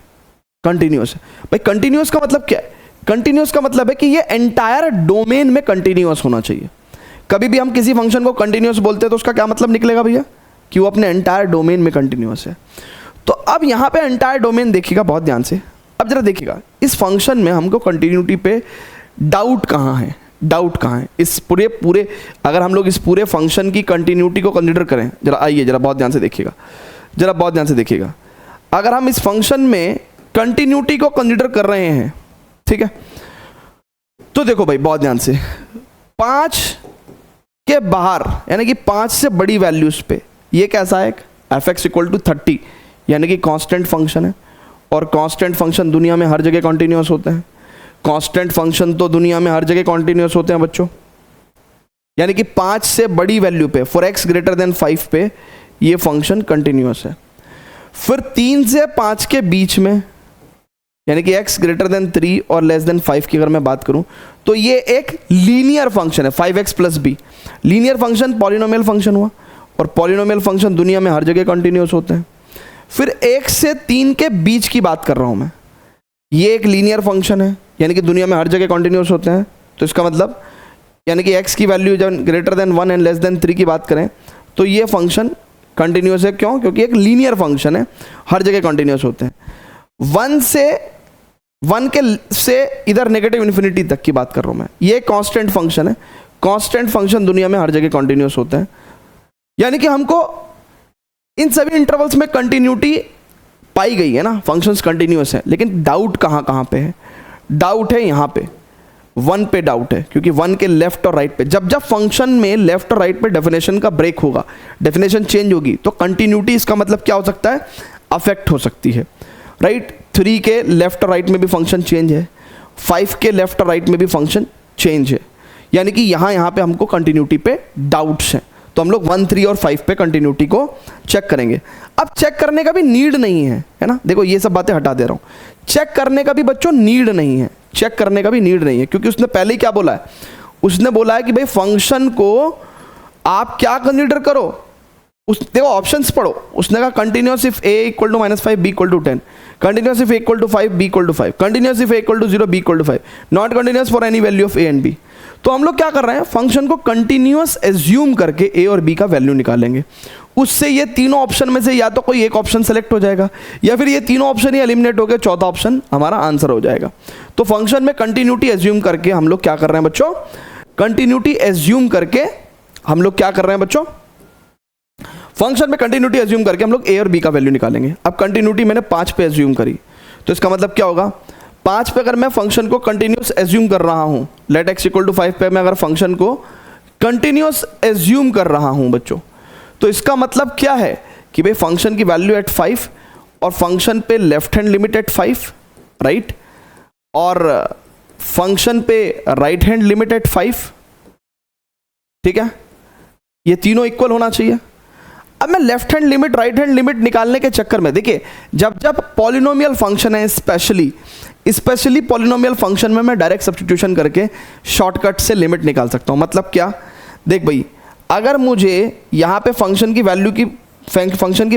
कंटिन्यूअस है। भाई कंटिन्यूअस का मतलब क्या है? कंटिन्यूअस का मतलब है कि ये एंटायर डोमेन में कंटिन्यूअस होना चाहिए। कभी भी हम किसी फंक्शन को कंटिन्यूअस बोलते हैं तो उसका क्या मतलब निकलेगा भैया? कि वो अपने एंटायर डोमेन में कंटिन्यूअस है। तो अब यहाँ पे एंटायर डोमेन देखिएगा बहुत ध्यान से। अब जरा देखिएगा इस फंक्शन में हमको कंटिन्यूटी पे डाउट कहाँ है? डाउट कहाँ है इस पूरे अगर हम लोग इस पूरे फंक्शन की कंटिन्यूटी को कंसिडर करें, जरा आइए जरा बहुत ध्यान से देखिएगा, जरा बहुत ध्यान से देखिएगा। अगर हम इस फंक्शन में कंटिन्यूटी को कंसिडर कर रहे हैं, ठीक है, तो देखो भाई बहुत ध्यान से 5 के बाहर यानी कि 5 से बड़ी वैल्यूज पे ये कैसा है? एफ एक्स इक्वल टू 30 यानी कि कांस्टेंट फंक्शन है, और कांस्टेंट फंक्शन दुनिया में हर जगह कॉन्टिन्यूअस होते हैं। कांस्टेंट फंक्शन तो दुनिया में हर जगह कॉन्टिन्यूअस होते हैं बच्चों, यानी कि 5 से बड़ी वैल्यू पे फॉर x ग्रेटर देन 5 पे ये फंक्शन कंटिन्यूअस है। फिर 3 से 5 के बीच में यानी कि x ग्रेटर देन 3 और लेस देन 5 की अगर मैं बात करूं तो ये एक लीनियर फंक्शन है, 5x plus B. Linear function polynomial function हुआ, और पॉलिनोमियल फंक्शन दुनिया में हर जगह कंटिन्यूअस होते हैं। फिर 1 से 3 के बीच की बात कर रहा हूं मैं, ये एक लीनियर फंक्शन है यानी कि दुनिया में हर जगह कॉन्टिन्यूअस होते हैं। तो इसका मतलब यानी कि x की वैल्यू जब greater than 1 and less then 3 की बात करें तो ये फंक्शन कंटिन्यूअस है। क्यों? क्योंकि एक लीनियर फंक्शन है, हर जगह कॉन्टिन्यूअस होते हैं। 1 से 1 के से इधर नेगेटिव इन्फिनिटी तक की बात कर रहा हूँ मैं। ये कांस्टेंट फंक्शन है, कांस्टेंट फंक्शन दुनिया में हर जगह कॉन्टिन्यूस होते हैं, यानी कि हमको इन सभी इंटरवल्स में कंटिन्यूटी पाई गई है ना, फंक्शंस कंटिन्यूस है। लेकिन डाउट कहाँ कहाँ पे है? डाउट है यहाँ पे 1 पे डाउट है, क्योंकि 1 के लेफ्ट और राइट पे जब जब फंक्शन में लेफ्ट और राइट पे डेफिनेशन का ब्रेक होगा, डेफिनेशन चेंज होगी, तो कंटिन्यूटी इसका मतलब क्या हो सकता है? अफेक्ट हो सकती है, राइट। 3 के लेफ्ट और राइट में भी फंक्शन चेंज है, 5 के लेफ्ट और राइट में भी फंक्शन चेंज है, यानी कि यहाँ पे हमको कंटिन्यूटी पे डाउट्स हैं। तो हम लोग 1, 3 और 5 पे कंटिन्यूटी को चेक करेंगे। अब चेक करने का भी नीड नहीं है ना, देखो ये सब बातें हटा दे रहा हूँ। चेक करने का भी बच्चों नीड नहीं है, चेक करने का भी नीड नहीं है, क्योंकि उसने पहले ही क्या बोला है? उसने बोला है कि भाई फंक्शन को आप क्या कंसीडर करो, देखो ऑप्शंस पढ़ो। उसने कहा continuous if a equal to -5 b equal to 10, continuous if a equal to 5 b equal to 5, continuous if a equal to 0 b equal to 5, not continuous for any value of a and b। तो हम लोग क्या कर रहे हैं? Function को continuous assume करके a और b का वैल्यू निकालेंगे। उससे ये तीनों ऑप्शन में से या तो कोई एक ऑप्शन सेलेक्ट हो जाएगा, या फिर ये तीनों ऑप्शन ही एलिमिनेट हो गए, चौथा ऑप्शन हमारा आंसर हो जाएगा। तो फंक्शन में कंटिन्यूटी एज्यूम करके हम लोग क्या कर रहे हैं बच्चों? कंटिन्यूटी एज्यूम करके हम लोग क्या कर रहे हैं बच्चों? फंक्शन में कंटिन्यूटी एज्यूम करके हम लोग a और b का वैल्यू निकालेंगे। अब कंटिन्यूटी मैंने 5 पे एज्यूम करी, तो इसका मतलब क्या होगा? 5 पे अगर मैं फंक्शन को कंटिन्यूस एज्यूम कर रहा हूं, लेट x इक्वल टू 5 पे मैं अगर फंक्शन को कंटिन्यूस एज्यूम कर रहा हूं बच्चों, तो इसका मतलब क्या है कि भाई फंक्शन की वैल्यू एट 5 और फंक्शन पे left hand limit eight 5, right, और फंक्शन पे राइट हैंड लिमिट एट 5, ठीक है, ये तीनों इक्वल होना चाहिए। अब मैं left hand limit right hand limit निकालने के चक्कर में, देखिए जब जब पॉलिनोमियल फंक्शन है, स्पेशली पॉलिनोमियल फंक्शन में मैं डायरेक्ट सब्स्टिट्यूशन करके शॉर्टकट से लिमिट निकाल सकता हूं। मतलब क्या? देख भाई, अगर मुझे यहाँ पे फंक्शन की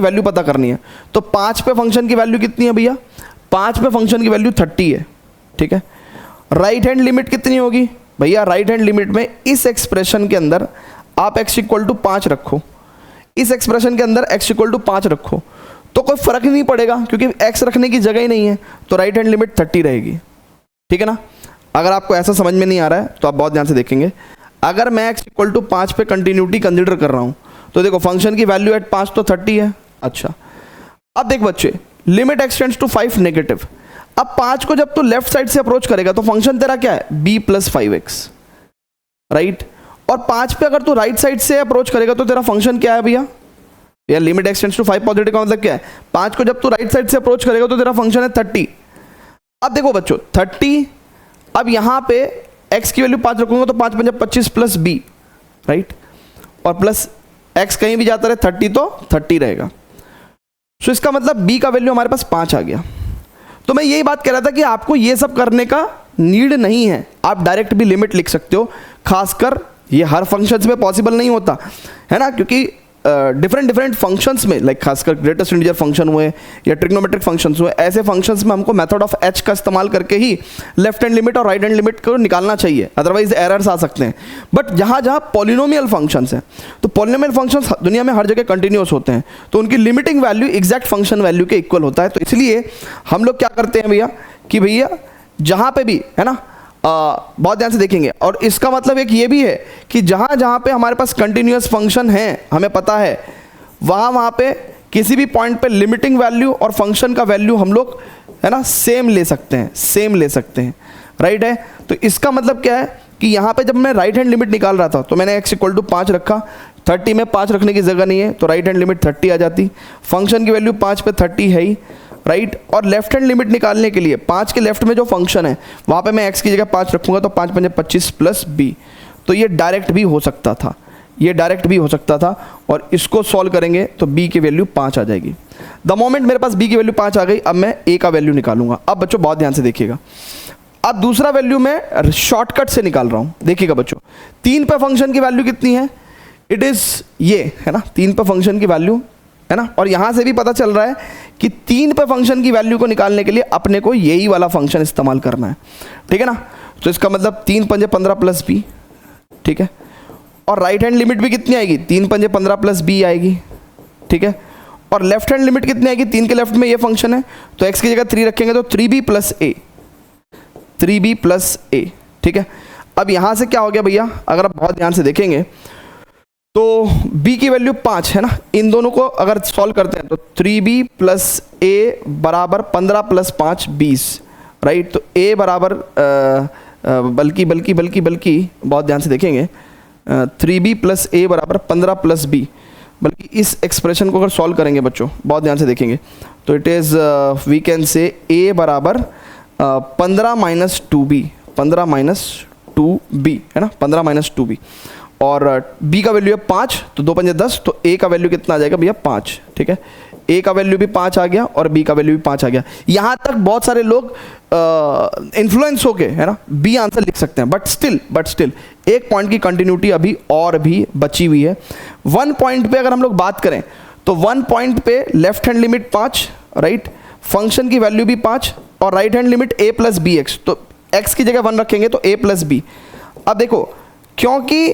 वैल्यू पता करनी है, तो 5 पे फंक्शन की वैल्यू कितनी है भैया? 5 पे फंक्शन की वैल्यू 30 है, ठीक है। राइट हैंड लिमिट कितनी होगी भैया? राइट हैंड लिमिट में इस एक्सप्रेशन के अंदर आप x इक्वल टू 5 रखो, इस एक्सप्रेशन के अंदर x इक्वल टू 5 रखो, तो कोई फर्क ही नहीं पड़ेगा, क्योंकि x रखने की जगह ही नहीं है, तो राइट हैंड लिमिट 30 रहेगी, ठीक है ना। अगर आपको ऐसा समझ में नहीं आ रहा है तो आप बहुत ध्यान से देखेंगे। अगर मैं x इक्वल टू 5 पे कंटिन्यूटी कंसिडर कर रहा हूं, तो देखो फंक्शन की वैल्यू एट 5 तो 30 है। अच्छा, अब देख बच्चे, limit x tends to 5 negative. अब 5 को जब तू लेफ्ट साइड से अप्रोच करेगा तो फंक्शन तेरा क्या है? b plus 5x, right. और 5 पे अगर तू राइट साइड से अप्रोच करेगा तो तेरा फंक्शन क्या है भैया? या limit x tends to 5 positive का मतलब क्या है? 5 को जब तू राइट साइड से अप्रोच करेगा तो तेरा फंक्शन है 30। अब देखो बच्चों 30, अब यहां पे x की वैल्यू 5 रखूंगा तो 5 5 25 प्लस b, राइट, और प्लस x कहीं भी जाता रहे 30 तो 30 रहेगा। सो इसका मतलब b का वैल्यू हमारे पास 5 आ गया। तो मैं यही बात कह रहा था कि आपको ये सब करने का नीड नहीं है, आप डायरेक्ट भी लिमिट लिख सकते हो। खासकर ये हर फंक्शंस में पॉसिबल नहीं होता है ना, क्योंकि डिफरेंट फंक्शंस में, लाइक खासकर ग्रेटेस्ट इंटीजर फंक्शन हुए या ट्रिग्नोमेट्रिक फंक्शंस हुए, ऐसे फंक्शंस में हमको मेथड ऑफ h का इस्तेमाल करके ही लेफ्ट हैंड लिमिट और राइट हैंड लिमिट को निकालना चाहिए, अदरवाइज एरर्स आ सकते हैं। बट जहाँ पॉलिनोमियल फंक्शंस हैं, तो पॉलिनोमियल फंक्शंस दुनिया में हर जगह कंटिन्यूस होते हैं, तो उनकी limiting value exact function value के इक्वल होता है। तो इसलिए हम लोग क्या करते हैं भैया कि भैया जहाँ पे भी है ना, बहुत ध्यान से देखेंगे। और इसका मतलब एक ये भी है कि जहाँ जहाँ पे हमारे पास कंटिन्यूस फंक्शन है, हमें पता है वहाँ पे किसी भी पॉइंट पे लिमिटिंग वैल्यू और फंक्शन का वैल्यू हम लोग है ना सेम ले सकते हैं, राइट है। तो इसका मतलब क्या है कि यहाँ पे जब मैं राइट हैंड लिमिट निकाल रहा था तो मैंने x इक्वल टू 5 रखा, 30 में 5 रखने की जगह नहीं है, तो राइट हैंड लिमिट 30 आ जाती, फंक्शन की वैल्यू 5 पे 30 है ही, राइट। और लेफ्ट हैंड लिमिट निकालने के लिए 5 के लेफ्ट में जो फंक्शन है वहाँ पे मैं x की जगह 5 रखूँगा, तो 5 5 25 प्लस b, तो ये डायरेक्ट भी हो सकता था, और इसको सॉल्व करेंगे तो b की वैल्यू 5 आ जाएगी। द मोमेंट मेरे पास b की वैल्यू 5 आ गई, अब मैं a का वैल्यू निकालूंगा। अब बच्चों बहुत ध्यान से देखिएगा, अब दूसरा वैल्यू मैं शॉर्टकट से निकाल रहा हूँ। देखिएगा बच्चों, 3 पे फंक्शन की वैल्यू कितनी है? इट इज़ ये है ना, 3 पे फंक्शन की वैल्यू है ना, और यहाँ से भी पता चल रहा है कि 3 पे फंक्शन की वैल्यू को निकालने के लिए अपने को यही वाला फंक्शन इस्तेमाल करना है, ठीक है ना। तो इसका मतलब 3 पंजे 15 प्लस b, ठीक है, और राइट हैंड लिमिट भी कितनी आएगी? 3 पंजे 15 प्लस b आएगी, ठीक है। और लेफ्ट हैंड लिमिट कितनी आएगी? 3 के लेफ्ट में ये फंक्शन है, तो x की जगह 3 रखेंगे तो 3b plus a, 3b plus ए, ठीक है। अब यहाँ से क्या हो गया भैया, अगर आप बहुत ध्यान से देखेंगे तो b की वैल्यू 5 है ना, इन दोनों को अगर सॉल्व करते हैं तो 3b प्लस ए बराबर 15 प्लस 5 20, राइट। तो a बराबर बल्कि बहुत ध्यान से देखेंगे 3b प्लस ए बराबर 15 प्लस b, बल्कि इस एक्सप्रेशन को अगर सॉल्व करेंगे बच्चों, बहुत ध्यान से देखेंगे तो it is we can say a बराबर 15 माइनस 2b, 15 माइनस 2b है ना, 15 माइनस 2b, और b का वैल्यू है 5, तो 2 पंजे 10, तो a का वैल्यू कितना आ जाएगा भैया 5, ठीक है। a का वैल्यू भी 5 आ गया और b का वैल्यू भी 5 आ गया। यहाँ तक बहुत सारे लोग इन्फ्लुएंस होके है ना b आंसर लिख सकते हैं, बट स्टिल एक पॉइंट की कंटिन्यूटी अभी और भी बची हुई है। 1 पॉइंट पे अगर हम लोग बात करें तो 1 पॉइंट पे left hand limit 5, right, function की वैल्यू भी 5, और right hand limit a plus B X, तो x की जगह 1 रखेंगे तो a प्लस बी। अब देखो, क्योंकि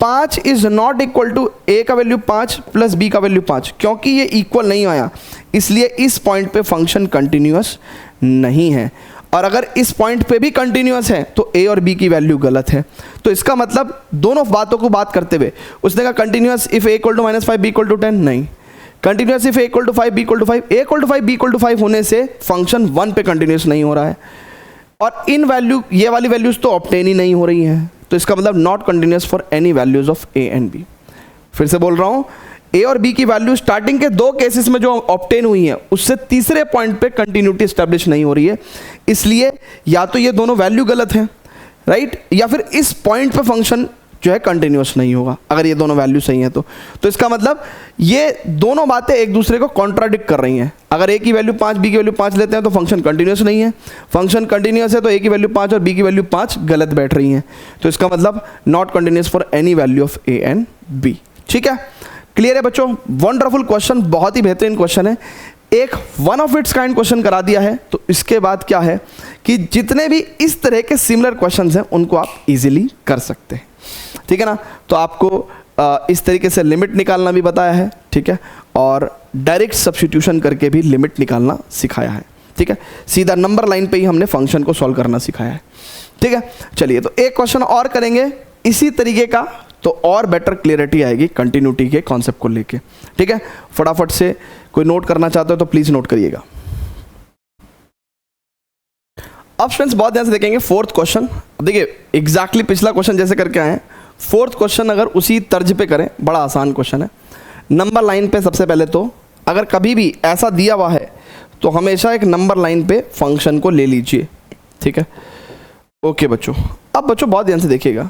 5 is not equal to a का वैल्यू 5 प्लस b का वैल्यू 5, क्योंकि ये इक्वल नहीं आया, इसलिए इस पॉइंट पे फंक्शन कंटिन्यूअस नहीं है। और अगर इस पॉइंट पे भी कंटिन्यूअस है तो a और b की वैल्यू गलत है। तो इसका मतलब दोनों बातों को बात करते हुए उसने कहा continuous if a equal to -5 b equal to 10, नहीं। Continuous if a equal to 5 b equal to 5, a equal to 5 b equal to 5 होने से फंक्शन 1 पे कंटिन्यूअस नहीं हो रहा है, और इन वैल्यू ये वाली वैल्यूज तो ऑब्टेन ही नहीं हो रही हैं, तो इसका मतलब not continuous for any values of a and b। फिर से बोल रहा हूँ, a और b की वैल्यू स्टार्टिंग के 2 केसेस में जो ऑब्टेन हुई है उससे तीसरे पॉइंट पे कंटिन्यूटी एस्टेब्लिश नहीं हो रही है, इसलिए या तो ये दोनों वैल्यू गलत हैं, राइट, या फिर इस पॉइंट पे फंक्शन जो है कंटिन्यूअस नहीं होगा अगर ये दोनों वैल्यू सही हैं तो इसका मतलब ये दोनों बातें एक दूसरे को कॉन्ट्राडिक्ट कर रही हैं। अगर a की वैल्यू 5 b की वैल्यू 5 लेते हैं तो फंक्शन कंटिन्यूअस नहीं है, फंक्शन कंटिन्यूअस है तो a की वैल्यू 5 और b की वैल्यू 5 गलत बैठ रही हैं, तो इसका मतलब not continuous for any value of a and b। ठीक है, क्लियर है बच्चों? वंडरफुल क्वेश्चन, बहुत ही बेहतरीन क्वेश्चन है, एक one of its kind question करा दिया है। तो इसके बाद क्या है कि जितने भी इस तरह के सिमिलर क्वेश्चंस हैं उनको आप इजीली कर सकते हैं, ठीक है ना। तो आपको इस तरीके से लिमिट निकालना भी बताया है, ठीक है, और डायरेक्ट सब्स्टिट्यूशन करके भी लिमिट निकालना सिखाया है, ठीक है। सीधा नंबर लाइन पे ही हमने फंक्शन को सॉल्व करना सिखाया है, ठीक है। चलिए, तो एक क्वेश्चन और करेंगे इसी तरीके का, तो और बेटर क्लियरिटी आएगी कंटिन्यूटी के कॉन्सेप्ट को लेके, ठीक है। फटाफट से कोई नोट करना चाहते हो तो प्लीज नोट करिएगा। अब फ्रेंड्स बहुत ध्यान से देखेंगे फोर्थ क्वेश्चन। देखिए एग्जैक्टली पिछला क्वेश्चन जैसे करके आए हैं, फोर्थ क्वेश्चन अगर उसी तर्ज पे करें, बड़ा आसान क्वेश्चन है। नंबर लाइन पे सबसे पहले तो अगर कभी भी ऐसा दिया हुआ है तो हमेशा एक नंबर लाइन पे फंक्शन को ले लीजिए, ठीक है। ओके बच्चों, अब बच्चों बहुत ध्यान से देखिएगा,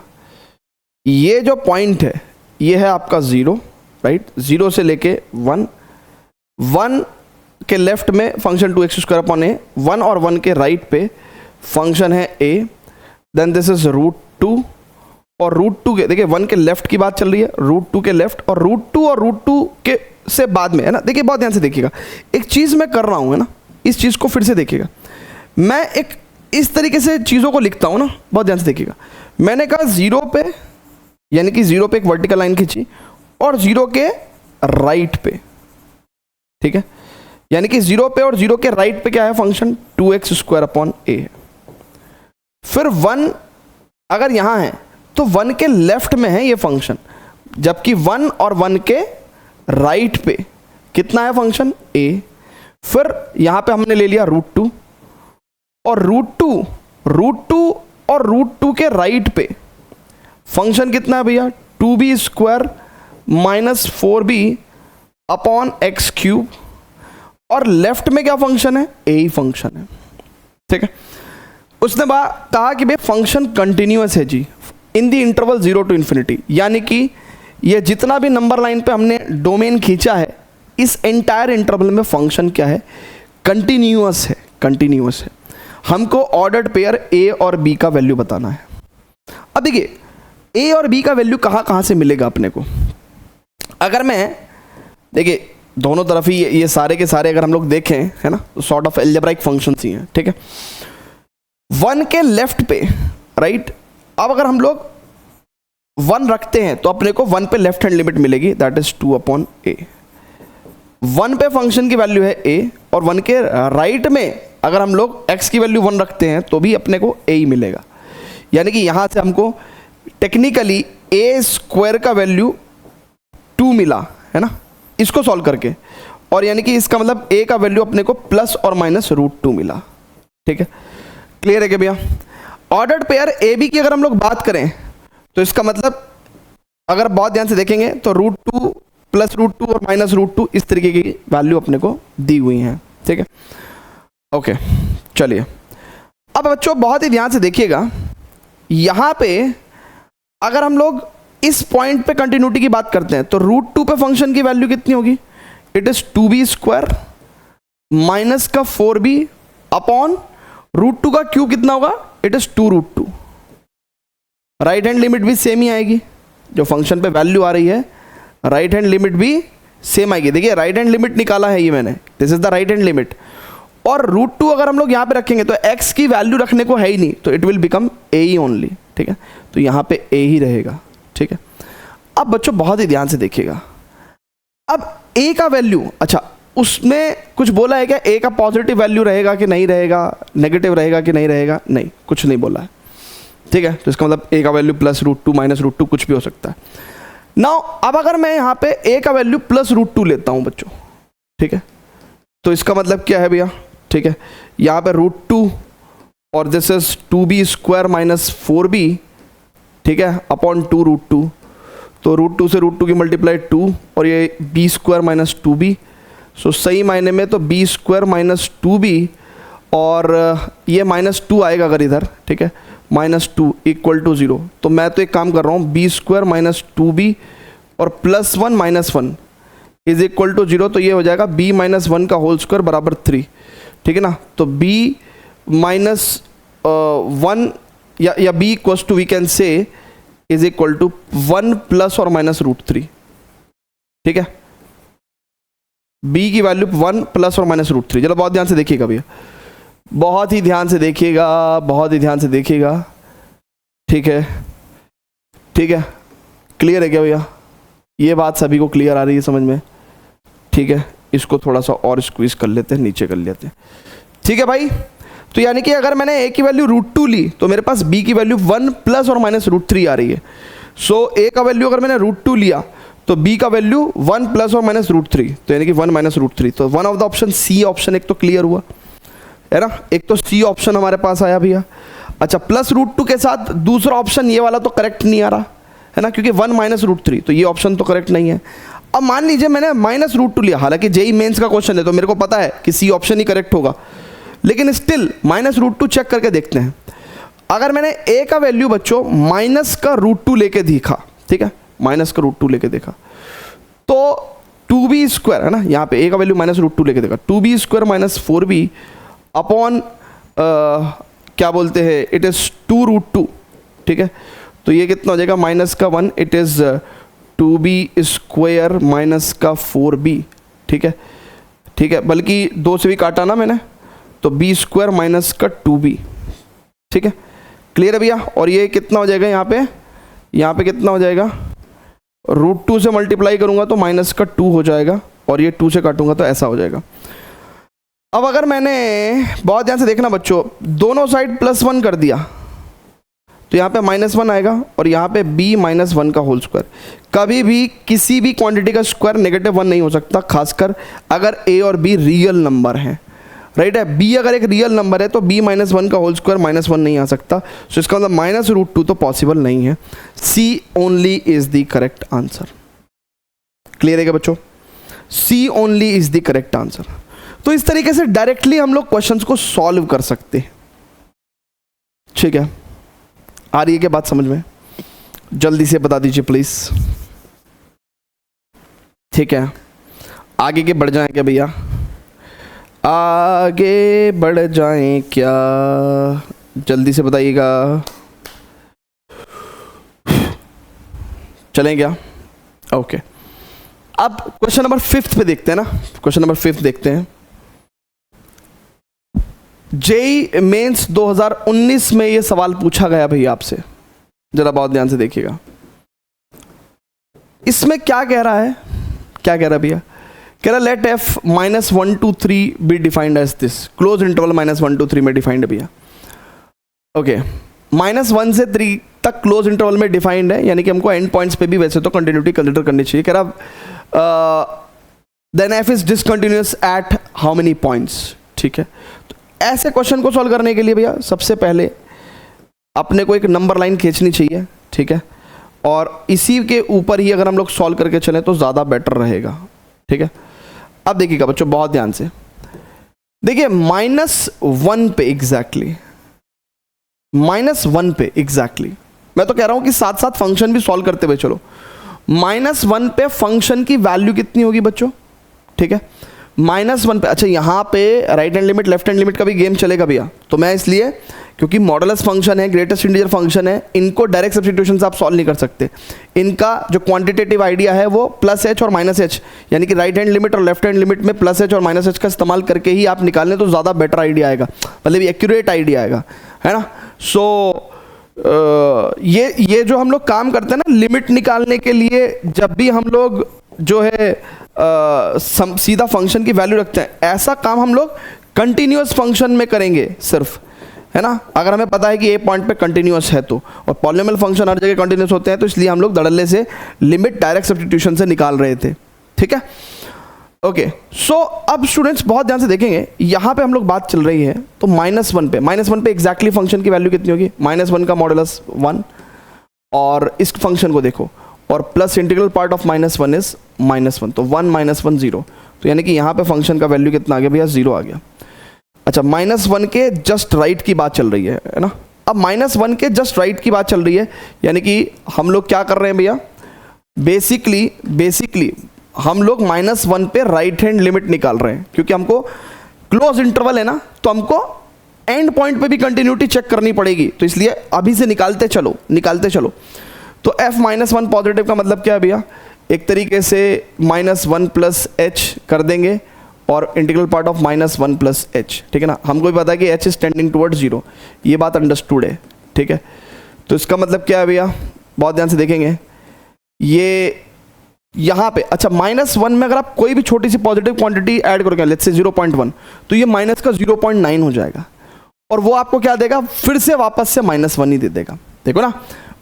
ये जो पॉइंट है ये है आपका 0, राइट, 0 से लेके 1, 1 के लेफ्ट में फंक्शन 2x²/a, 1 और 1 के राइट पे फंक्शन है a, देन दिस इज √2, और √2 के देखिए 1 के लेफ्ट की बात चल रही है, √2 के लेफ्ट, और √2 और √2 के से बाद में है ना। देखिए बहुत ध्यान से देखिएगा, एक चीज़ मैं कर रहा हूँ है ना, इस चीज़ को फिर से देखिएगा, मैं एक इस तरीके से चीज़ों को लिखता हूँ ना, बहुत ध्यान से देखिएगा। मैंने कहा 0 पे, यानी कि 0 पे एक वर्टिकल लाइन खींची, और 0 के राइट पे, ठीक है, यानी कि 0 पे और 0 के राइट पे क्या है फंक्शन 2x²/a है। फिर 1 अगर यहां है तो 1 के लेफ्ट में है ये फंक्शन, जबकि 1 और 1 के राइट पे कितना है फंक्शन a। फिर यहां पे हमने ले लिया √2, और √2 और √2 के राइट पे फंक्शन कितना है भैया 2b² - 4b/x³, और लेफ्ट में क्या फंक्शन है a ही फंक्शन है, ठीक है। उसने कहा कि भाई फंक्शन कंटिन्यूअस है जी इन द इंटरवल 0 to ∞, यानी कि ये जितना भी नंबर लाइन पे हमने डोमेन खींचा है इस एंटायर इंटरवल में फंक्शन क्या है कंटिन्यूअस है, कंटिन्यूअस है। हमको ऑर्डर्ड पेयर a और b का वैल्यू बताना है। अब देखिए a और b का वैल्यू कहाँ से मिलेगा अपने को, अगर मैं देखिए दोनों तरफ ही ये सारे के सारे अगर हम लोग देखें है ना, तो सॉर्ट ऑफ एल्जेब्राइक फंक्शंस ही हैं, ठीक है। 1 के लेफ्ट पे, राइट, अब अगर हम लोग 1 रखते हैं तो अपने को 1 पे लेफ्ट हैंड लिमिट मिलेगी, दैट इज 2/a। 1 पे फंक्शन की वैल्यू है a, और 1 के राइट में अगर हम लोग x की वैल्यू 1 रखते हैं तो भी अपने को a ही मिलेगा। यानी कि यहाँ से हमको टेक्निकली a स्क्वायर का वैल्यू 2 मिला है ना, इसको सॉल्व करके, और यानी कि इसका मतलब a का वैल्यू अपने को प्लस और माइनस √2 मिला। ठीक है, क्लियर है क्या भैया? ऑर्डर्ड पेयर ए बी की अगर हम लोग बात करें तो इसका मतलब अगर बहुत ध्यान से देखेंगे तो √2 प्लस √2 और माइनस √2 इस तरीके की वैल्यू अपने को दी हुई हैं। ठीक है, ओके चलिए। अब बच्चों बहुत ही ध्यान से देखिएगा, यहाँ पे अगर हम लोग इस पॉइंट पे कंटिन्यूटी की बात करते हैं तो √2 पे फंक्शन की वैल्यू कितनी होगी? It is 2b square minus का 4b अपॉन √2 का क्यूब कितना होगा? It is 2√2। Right hand limit भी सेम ही आएगी, जो फंक्शन पे वैल्यू आ रही है राइट हैंड लिमिट भी सेम आएगी। देखिए राइट हैंड लिमिट निकाला है ये मैंने, this is the right hand limit. और √2 अगर हम लोग यहाँ पे रखेंगे तो x की वैल्यू रखने को है ही नहीं, तो it will become a he only. ठीक है, तो यहाँ पे a ही रहेगा। ठीक है, अब बच्चों बहुत ही ध्यान से देखिएगा, अब a का वैल्यू, अच्छा उसमें कुछ बोला है क्या a का पॉजिटिव वैल्यू रहेगा कि नहीं रहेगा, नेगेटिव रहेगा कि नहीं रहेगा? नहीं, कुछ नहीं बोला है। ठीक है, तो इसका मतलब a का वैल्यू प्लस √2 माइनस √2 कुछ भी हो सकता है। नाउ अब अगर मैं यहाँ पे a का वैल्यू प्लस √2 लेता हूँ बच्चों, ठीक है, तो इसका मतलब क्या है भैया? ठीक है, यहाँ पे √2 और this is 2b square minus 4b, ठीक है, अपॉन 2√2, तो √2 से √2 की मल्टीप्लाई 2 और ये b स्क्वायर माइनस 2b, सो सही मायने में तो b स्क्वायर माइनस 2b और ये माइनस 2 आएगा अगर इधर, ठीक है, माइनस 2 इक्वल टू 0। तो मैं तो एक काम कर रहा हूँ, b स्क्वायर माइनस 2b और plus 1 minus 1 is equal to 0, तो ये हो जाएगा b माइनस 1 का होल स्क्वायर बराबर 3। ठीक है ना, तो b माइनस 1 या b equals to we can say is equal to 1 plus और माइनस √3। ठीक है, b की वैल्यू 1 प्लस और माइनस √3। चलो बहुत ध्यान से देखिएगा भैया, बहुत ही ध्यान से देखिएगा, बहुत ही ध्यान से देखिएगा। ठीक है, ठीक है, क्लियर है क्या भैया? ये बात सभी को क्लियर आ रही है समझ में? ठीक है, इसको थोड़ा सा और स्क्वीज कर लेते हैं, नीचे कर लेते हैं। ठीक है भाई, तो यानी कि अगर मैंने a की वैल्यू √2 ली तो मेरे पास b की वैल्यू 1 प्लस और माइनस √3 आ रही है। सो a का वैल्यू अगर मैंने √2 लिया तो b का वैल्यू 1 प्लस और माइनस √3, तो यानी कि 1 माइनस √3, तो one of the option C option एक तो क्लियर हुआ है ना, एक तो सी ऑप्शन हमारे पास आया भैया। अच्छा, प्लस √2 के साथ दूसरा ऑप्शन ये वाला तो करेक्ट नहीं आ रहा है ना, क्योंकि 1 माइनस √3, तो ये ऑप्शन तो करेक्ट नहीं है। अब मान लीजिए मैंने माइनस √2 लिया, हालांकि जेई मेंस का क्वेश्चन है तो मेरे को पता है कि सी ऑप्शन ही करेक्ट होगा, लेकिन स्टिल माइनस √2 चेक करके देखते हैं। अगर मैंने a का वैल्यू बच्चों माइनस का √2 लेके देखा, ठीक है, माइनस का √2 लेके देखा, तो 2b स्क्वायर है ना, यहाँ पे a का वैल्यू माइनस √2 लेके देखा, 2b square minus 4b upon क्या बोलते हैं, इट इज 2√2। ठीक है, तो ये कितना हो जाएगा? माइनस का 1, it is 2b square minus का 4b। ठीक है, ठीक है, बल्कि 2 से भी काटा ना मैंने, तो b स्क्वायर माइनस का 2b। ठीक है, क्लियर है भैया? और ये कितना हो जाएगा यहाँ पे कितना हो जाएगा? √2 से मल्टीप्लाई करूंगा तो माइनस का 2 हो जाएगा, और ये 2 से काटूंगा तो ऐसा हो जाएगा। अब अगर मैंने बहुत ध्यान से देखना बच्चों, दोनों साइड +1 कर दिया तो यहाँ पे -1 आएगा, और यहाँ पे b माइनस 1 का होल स्क्वायर। कभी भी किसी भी क्वांटिटी का स्क्वायर -1 नहीं हो सकता, खासकर अगर a और b रियल नंबर हैं, राइट है। b अगर एक रियल नंबर है तो b माइनस 1 का होल स्क्वायर -1 नहीं आ सकता, सो इसका मतलब माइनस √2 तो पॉसिबल नहीं है। c only is the correct answer. Clear है क्या बच्चों? c only is the correct answer. तो इस तरीके से डायरेक्टली हम लोग क्वेश्चंस को सॉल्व कर सकते हैं। ठीक है, आ रही है क्या बात समझ में? जल्दी से बता दीजिए प्लीज। ठीक है, आगे के बढ़ जाएं क्या भैया? आगे बढ़ जाएं क्या? जल्दी से बताइएगा। चलें क्या? ओके, अब क्वेश्चन नंबर 5 पे देखते हैं ना, क्वेश्चन नंबर 5 देखते हैं। जेई मेंस 2019 में ये सवाल पूछा गया भैया आपसे, जरा बहुत ध्यान से देखिएगा। इसमें क्या कह रहा है, क्या कह रहा है भैया कह रहा लेट एफ -1 to 3 बी defined as this, close interval -1 to 3 में डिफाइंड है भैया। ओके, -1 से 3 तक क्लोज इंटरवल में डिफाइंड है, यानी कि हमको एंड पॉइंट्स पे भी वैसे तो कंटिन्यूटी कंसिडर करनी चाहिए। कह रहा then F is discontinuous at how many points. ठीक है, तो ऐसे क्वेश्चन को सॉल्व करने के लिए भैया सबसे पहले अपने को एक नंबर लाइन खींचनी चाहिए। ठीक है, और इसी के ऊपर ही अगर हम लोग सॉल्व करके चलें तो ज़्यादा बेटर रहेगा। ठीक है, अब देखिएगा बच्चों बहुत ध्यान से देखिए, -1 पे एग्जैक्टली, -1 पे एग्जैक्टली मैं तो कह रहा हूं कि साथ साथ फंक्शन भी सॉल्व करते हुए चलो। -1 पे फंक्शन की वैल्यू कितनी होगी बच्चों? ठीक है, -1 पे, अच्छा यहाँ पे right hand limit left hand limit का भी गेम चलेगा भैया, तो मैं इसलिए क्योंकि मॉडुलस फंक्शन है, ग्रेटेस्ट इंटीजर फंक्शन है, इनको डायरेक्ट सब्स्टिट्यूशन से आप सॉल्व नहीं कर सकते। इनका जो क्वांटिटेटिव आइडिया है वो +h और -h, यानी कि राइट हैंड लिमिट और लेफ्ट हैंड लिमिट में +h और -h का इस्तेमाल करके ही आप निकालें तो ज़्यादा बेटर आइडिया आएगा, मतलब एक्यूरेट आइडिया आएगा, है ना। सो ये जो हम लोग काम करते हैं ना लिमिट निकालने के लिए, जब भी हम लोग जो है सीधा फंक्शन की वैल्यू रखते हैं, ऐसा काम हम लोग कंटिन्यूअस फंक्शन में करेंगे सिर्फ, है ना। अगर हमें पता है कि ए पॉइंट पे कंटिन्यूअस है तो, और पॉलिनोमियल फंक्शन हर जगह कंटिन्यूअस होते हैं, तो इसलिए हम लोग धड़ल्ले से लिमिट डायरेक्ट सब्स्टिट्यूशन से निकाल रहे थे। ठीक है, ओके। सो अब स्टूडेंट्स बहुत ध्यान से देखेंगे, यहाँ पे हम लोग बात चल रही है तो -1 पे एग्जैक्टली फंक्शन की वैल्यू कितनी होगी? -1 का मॉडुलस 1, और इस फंक्शन को देखो, और plus integral part of -1 is -1, तो 1 -1 0, तो यानी कि यहाँ पे फंक्शन का वैल्यू कितना आ गया भैया? 0 आ गया। अच्छा, -1 के जस्ट राइट की बात चल रही है ना। अब -1 के जस्ट राइट की बात चल रही है, यानी कि हम लोग क्या कर रहे हैं भैया? बेसिकली हम लोग -1 पे राइट हैंड लिमिट निकाल रहे हैं, क्योंकि हमको क्लोज इंटरवल है ना, तो हमको एंड पॉइंट पे भी कंटिन्यूटी चेक करनी पड़ेगी, तो इसलिए अभी से निकालते चलो। तो f-1 पॉजिटिव का मतलब क्या है भैया? एक तरीके से -1 + h कर देंगे और इंटीग्रल पार्ट ऑफ -1 + h, ठीक है ना। हमको भी पता है कि h इज टेंडिंग टुवर्ड्स 0, ये बात अंडरस्टूड है। ठीक है, तो इसका मतलब क्या है भैया? बहुत ध्यान से देखेंगे, ये यहाँ पे, अच्छा -1 में अगर आप कोई भी छोटी सी पॉजिटिव क्वांटिटी ऐड करोगे, लेट्स से 0.1, तो ये माइनस का 0.9 हो जाएगा, और वो आपको क्या देगा? फिर से वापस से -1 ही दे देगा। देखो ना,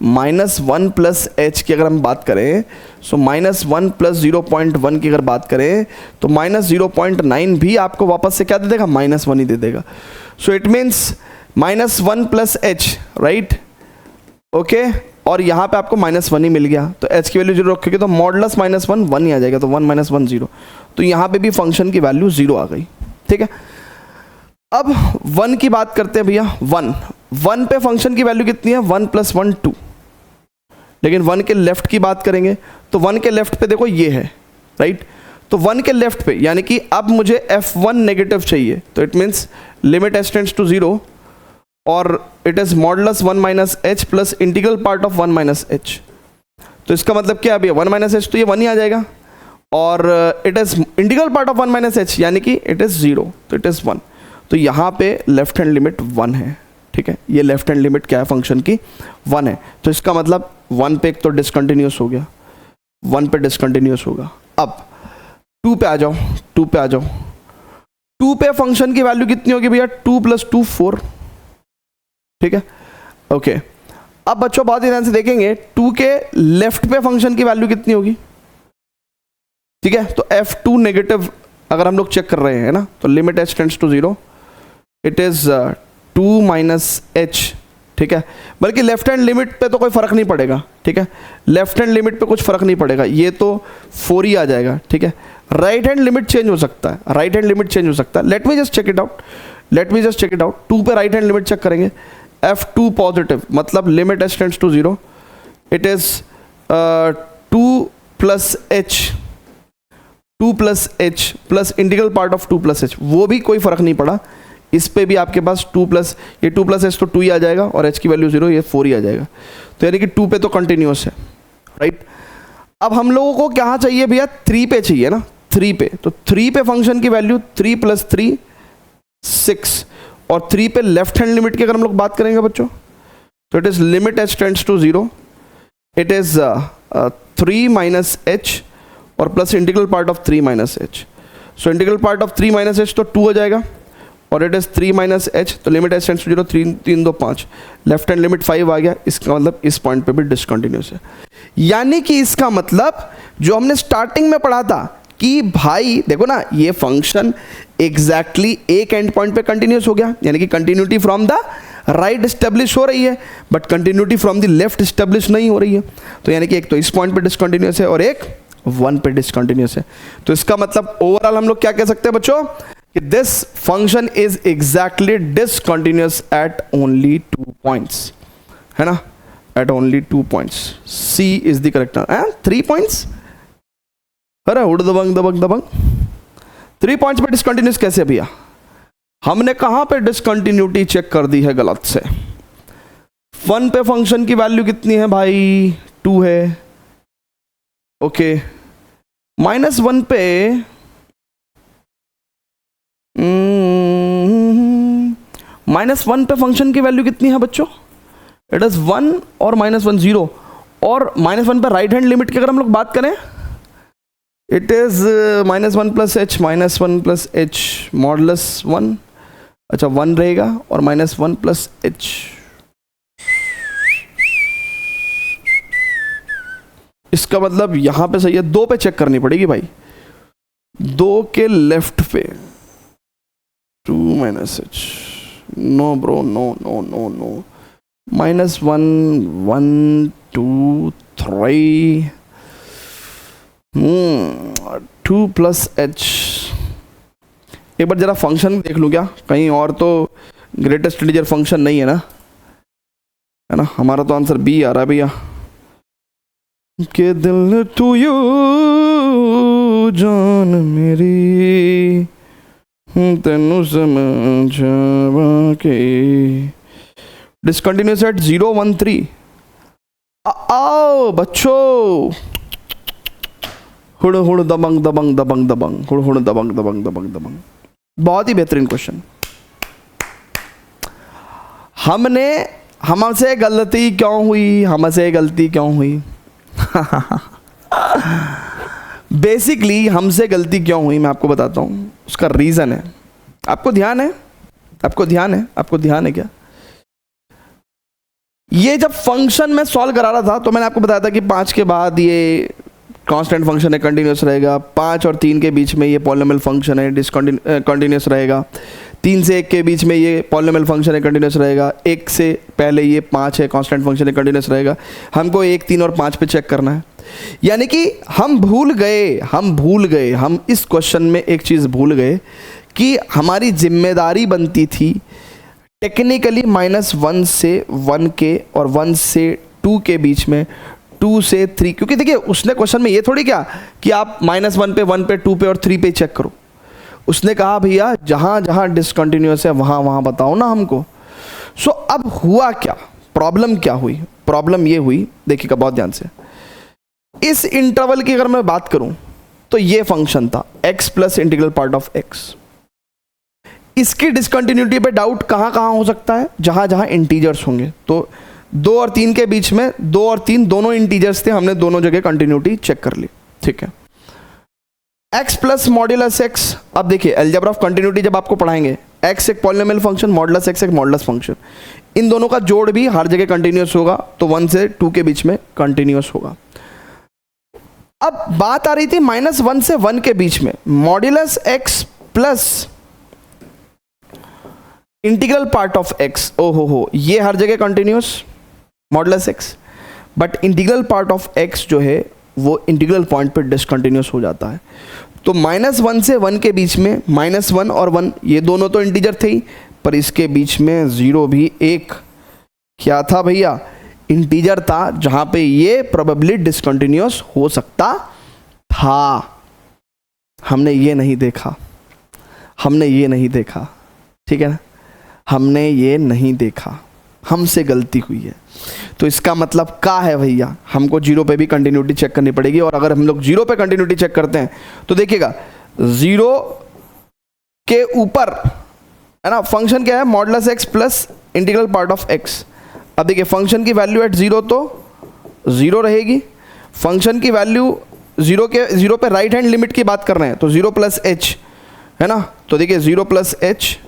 -1 + h की अगर हम बात करें, सो -1 + 0.1 की अगर बात करें तो -0.9 भी आपको वापस से क्या दे देगा? -1 ही दे देगा। So it means -1 + h, right, okay, और यहाँ पे आपको -1 ही मिल गया, तो h की वैल्यू 0 रखोगे तो मॉडुलस -1 1 ही आ जाएगा, तो 1 - 1 0, तो यहाँ पे भी फंक्शन की वैल्यू 0 आ गई। ठीक है, अब 1 की बात करते हैं भैया। 1 पे फंक्शन की वैल्यू कितनी है? 1 + 1 2, लेकिन 1 के लेफ्ट की बात करेंगे तो 1 के लेफ्ट पे देखो ये है, राइट, तो 1 के लेफ्ट पे, यानी कि अब मुझे f1 नेगेटिव चाहिए, तो it means limit h tends to 0 और it is modulus 1 - h plus integral part of 1 - h, तो इसका मतलब क्या है? 1 - h तो ये 1 ही आ जाएगा, और it is integral part of 1 - h, यानी कि इट इज 0, तो इट इज 1, तो यहाँ पे लेफ्ट हैंड लिमिट 1 है। ठीक है, ये लेफ्ट हैंड लिमिट क्या है? फंक्शन की 1 है, तो इसका मतलब 1 पे एक तो डिसकंटिन्यूस हो गया, 1 पे डिसकंटिन्यूस होगा। अब 2 पे आ जाओ, 2 पे फंक्शन की वैल्यू कितनी होगी भैया? 2 + 2 4। ठीक है, ओके। अब बच्चों बहुत ध्यान से देखेंगे, 2 के लेफ्ट पे फंक्शन की वैल्यू कितनी होगी? ठीक है, तो f2 नेगेटिव अगर हम लोग चेक कर रहे हैं ना, तो limit h tends to 0, it is 2 - h। ठीक है, बल्कि लेफ्ट हैंड लिमिट पे तो कोई फर्क नहीं पड़ेगा। ठीक है, लेफ्ट हैंड लिमिट पे कुछ फर्क नहीं पड़ेगा, ये तो 4 ही आ जाएगा। ठीक है, राइट हैंड लिमिट चेंज हो सकता है, let me just check it out. 2 पे राइट हैंड लिमिट चेक करेंगे, f2 पॉजिटिव मतलब limit h tends to 0, it is 2 + h plus integral part of 2 + h, वो भी कोई फर्क नहीं पड़ा, इस पे भी आपके पास 2 + ये 2 + h तो 2 ही आ जाएगा, और h की वैल्यू 0, ये 4 ही आ जाएगा, तो यानी कि 2 पे तो कंटिन्यूस है, राइट। अब हम लोगों को क्या चाहिए भैया? 3 पे चाहिए ना, 3 पे, तो 3 पे फंक्शन की वैल्यू 3 + 3 6, और 3 पे लेफ्ट हैंड लिमिट की अगर हम लोग बात करेंगे बच्चों, तो it is limit h tends to 0, it is 3 - h और plus integral part of 3 - h, so integral part of 3 minus H तो 2 हो जाएगा, और इट इज 3 माइनस एच, तो limit H tends to 0, 3 2 5, left hand limit 5 आ गया। इसका मतलब इस पॉइंट पे भी डिसकंटिन्यूस है। यानी कि इसका मतलब जो हमने स्टार्टिंग में पढ़ा था कि भाई देखो ना, ये फंक्शन एग्जैक्टली एक एंड पॉइंट पे कंटिन्यूस हो गया, यानी कि continuity from the right establish हो रही है, but continuity from the left establish नहीं हो रही है। तो यानी कि एक तो इस पॉइंट पे डिसकंटिन्यूस है और एक 1 पे डिसकंटिन्यूस है। तो इसका मतलब ओवरऑल हम लोग क्या कह सकते हैं बच्चों कि this function is exactly discontinuous at only 2 points, है ना, at only 2 points. C is the correct answer. 3 points, अरे उड़ दबंग दबंग दबंग, 3 पॉइंट्स पे डिसकंटिन्यूस कैसे भैया? हमने कहां पे डिसकंटिन्यूटी चेक कर दी है गलत से? 1 पे फंक्शन की वैल्यू कितनी है भाई? 2 है, ओके। -1 पे -1 पे फंक्शन की वैल्यू कितनी है बच्चों? इट इज 1 और -1 0, और -1 पे राइट हैंड लिमिट की अगर हम लोग बात करें, it is -1 plus H, -1 plus H modulus 1, अच्छा 1 रहेगा, और -1 प्लस एच। इसका मतलब यहां पे सही है, 2 पे चेक करनी पड़ेगी भाई, 2 के लेफ्ट पे 2 minus H, no bro, no no no no, -1 1 2 3 2 plus H. एक बार जरा फंक्शन देख लूँ क्या, कहीं और तो ग्रेटेस्ट इंटीजर फंक्शन नहीं है ना, है ना? हमारा तो आंसर बी आ रहा है भैया, के दिल टू यू जान मेरी तेनू समझावा के। Discontinuous at 0 1 3। आओ बच्चों, हुड़ हुड़ दबंग दबंग दबंग दबंग, हुड़ हुड़ दबंग दबंग दबंग दबंग। बहुत ही बेहतरीन क्वेश्चन। हमसे गलती क्यों हुई? हमसे गलती क्यों हुई? बेसिकली हमसे गलती क्यों हुई मैं आपको बताता हूं, उसका रीजन है। आपको ध्यान है? आपको ध्यान है? आपको ध्यान है क्या? ये जब फंक्शन में सॉल्व करा रहा था तो मैंने आपको बताया था कि 5 के बाद ये कांस्टेंट फंक्शन है, कंटिन्यूस रहेगा। 5 और 3 के बीच में ये पॉलिनोमियल फंक्शन है, कंटिन्यूस रहेगा। 3 से 1 के बीच में ये पॉलिनोमियल फंक्शन है, कंटिन्यूस रहेगा। 1 से पहले ये 5 है, कांस्टेंट फंक्शन है, कंटिन्यूस रहेगा। हमको 1 3 और 5 पे चेक करना है। यानी कि हम भूल गए, हम इस क्वेश्चन में एक चीज़ भूल गए कि हमारी जिम्मेदारी बनती थी टेक्निकली -1 से 1 के और 1 से 2 के बीच में, 2 से 3, क्योंकि देखिए उसने क्वेश्चन में ये थोड़ी क्या कि आप -1 पे 1 पे 2 पे और 3 पे चेक करो। उसने कहा भैया जहां जहां डिसकंटिन्यूअस है वहां वहां बताओ ना हमको। सो अब हुआ क्या, प्रॉब्लम क्या हुई? प्रॉब्लम ये हुई, देखिएगा बहुत ध्यान से, इस इंटरवल की अगर मैं बात करूं तो ये फंक्शन था x plus integral part of x। इसकी डिसकंटिन्यूटी पे डाउट कहां कहां हो सकता है? जहां जहां इंटीजर्स होंगे। तो 2 और 3 के बीच में 2 और 3 दोनों इंटीजर्स थे, हमने दोनों जगह कंटिन्यूटी चेक कर ली, ठीक है। x प्लस मॉड्यूलस x, अब देखिए अलजेब्रा ऑफ कंटिन्यूटी जब आपको पढ़ाएंगे, x एक पॉलिनोमियल फंक्शन, मॉड्यूलस x एक मॉड्यूलस फंक्शन, इन दोनों का जोड़ भी हर जगह कंटिन्यूस होगा, तो 1 से 2 के बीच में कंटिन्यूस होगा। अब बात आ रही थी -1 से 1 के बीच में, modulus x plus integral part of x, हो ये हर जगह continuous modulus x, but integral part of x जो है वो इंटीग्रल पॉइंट पे डिसकंटिन्यूस हो जाता है। तो -1 से 1 के बीच में -1 और 1 ये दोनों तो इंटीजर थे ही, पर इसके बीच में 0 भी एक क्या था भैया? इंटीजर था, जहां पे ये प्रोबेबली डिसकंटिन्यूस हो सकता था। हमने ये नहीं देखा, ठीक है ना, हमने ये नहीं देखा, हमसे गलती हुई है। तो इसका मतलब क्या है भैया? हमको 0 पे भी कंटिन्यूटी चेक करनी पड़ेगी, और अगर हम लोग 0 पे कंटिन्यूटी चेक करते हैं तो देखिएगा 0 के ऊपर है ना फंक्शन क्या है? Modulus x plus integral part of x। अब देखिए फंक्शन की वैल्यू एट 0 तो 0 रहेगी, फंक्शन की वैल्यू जीरो पे राइट हैंड लिमिट की बात कर रहे हैं तो 0 प्लस एच है ना, तो देखिए 0 प्लस एच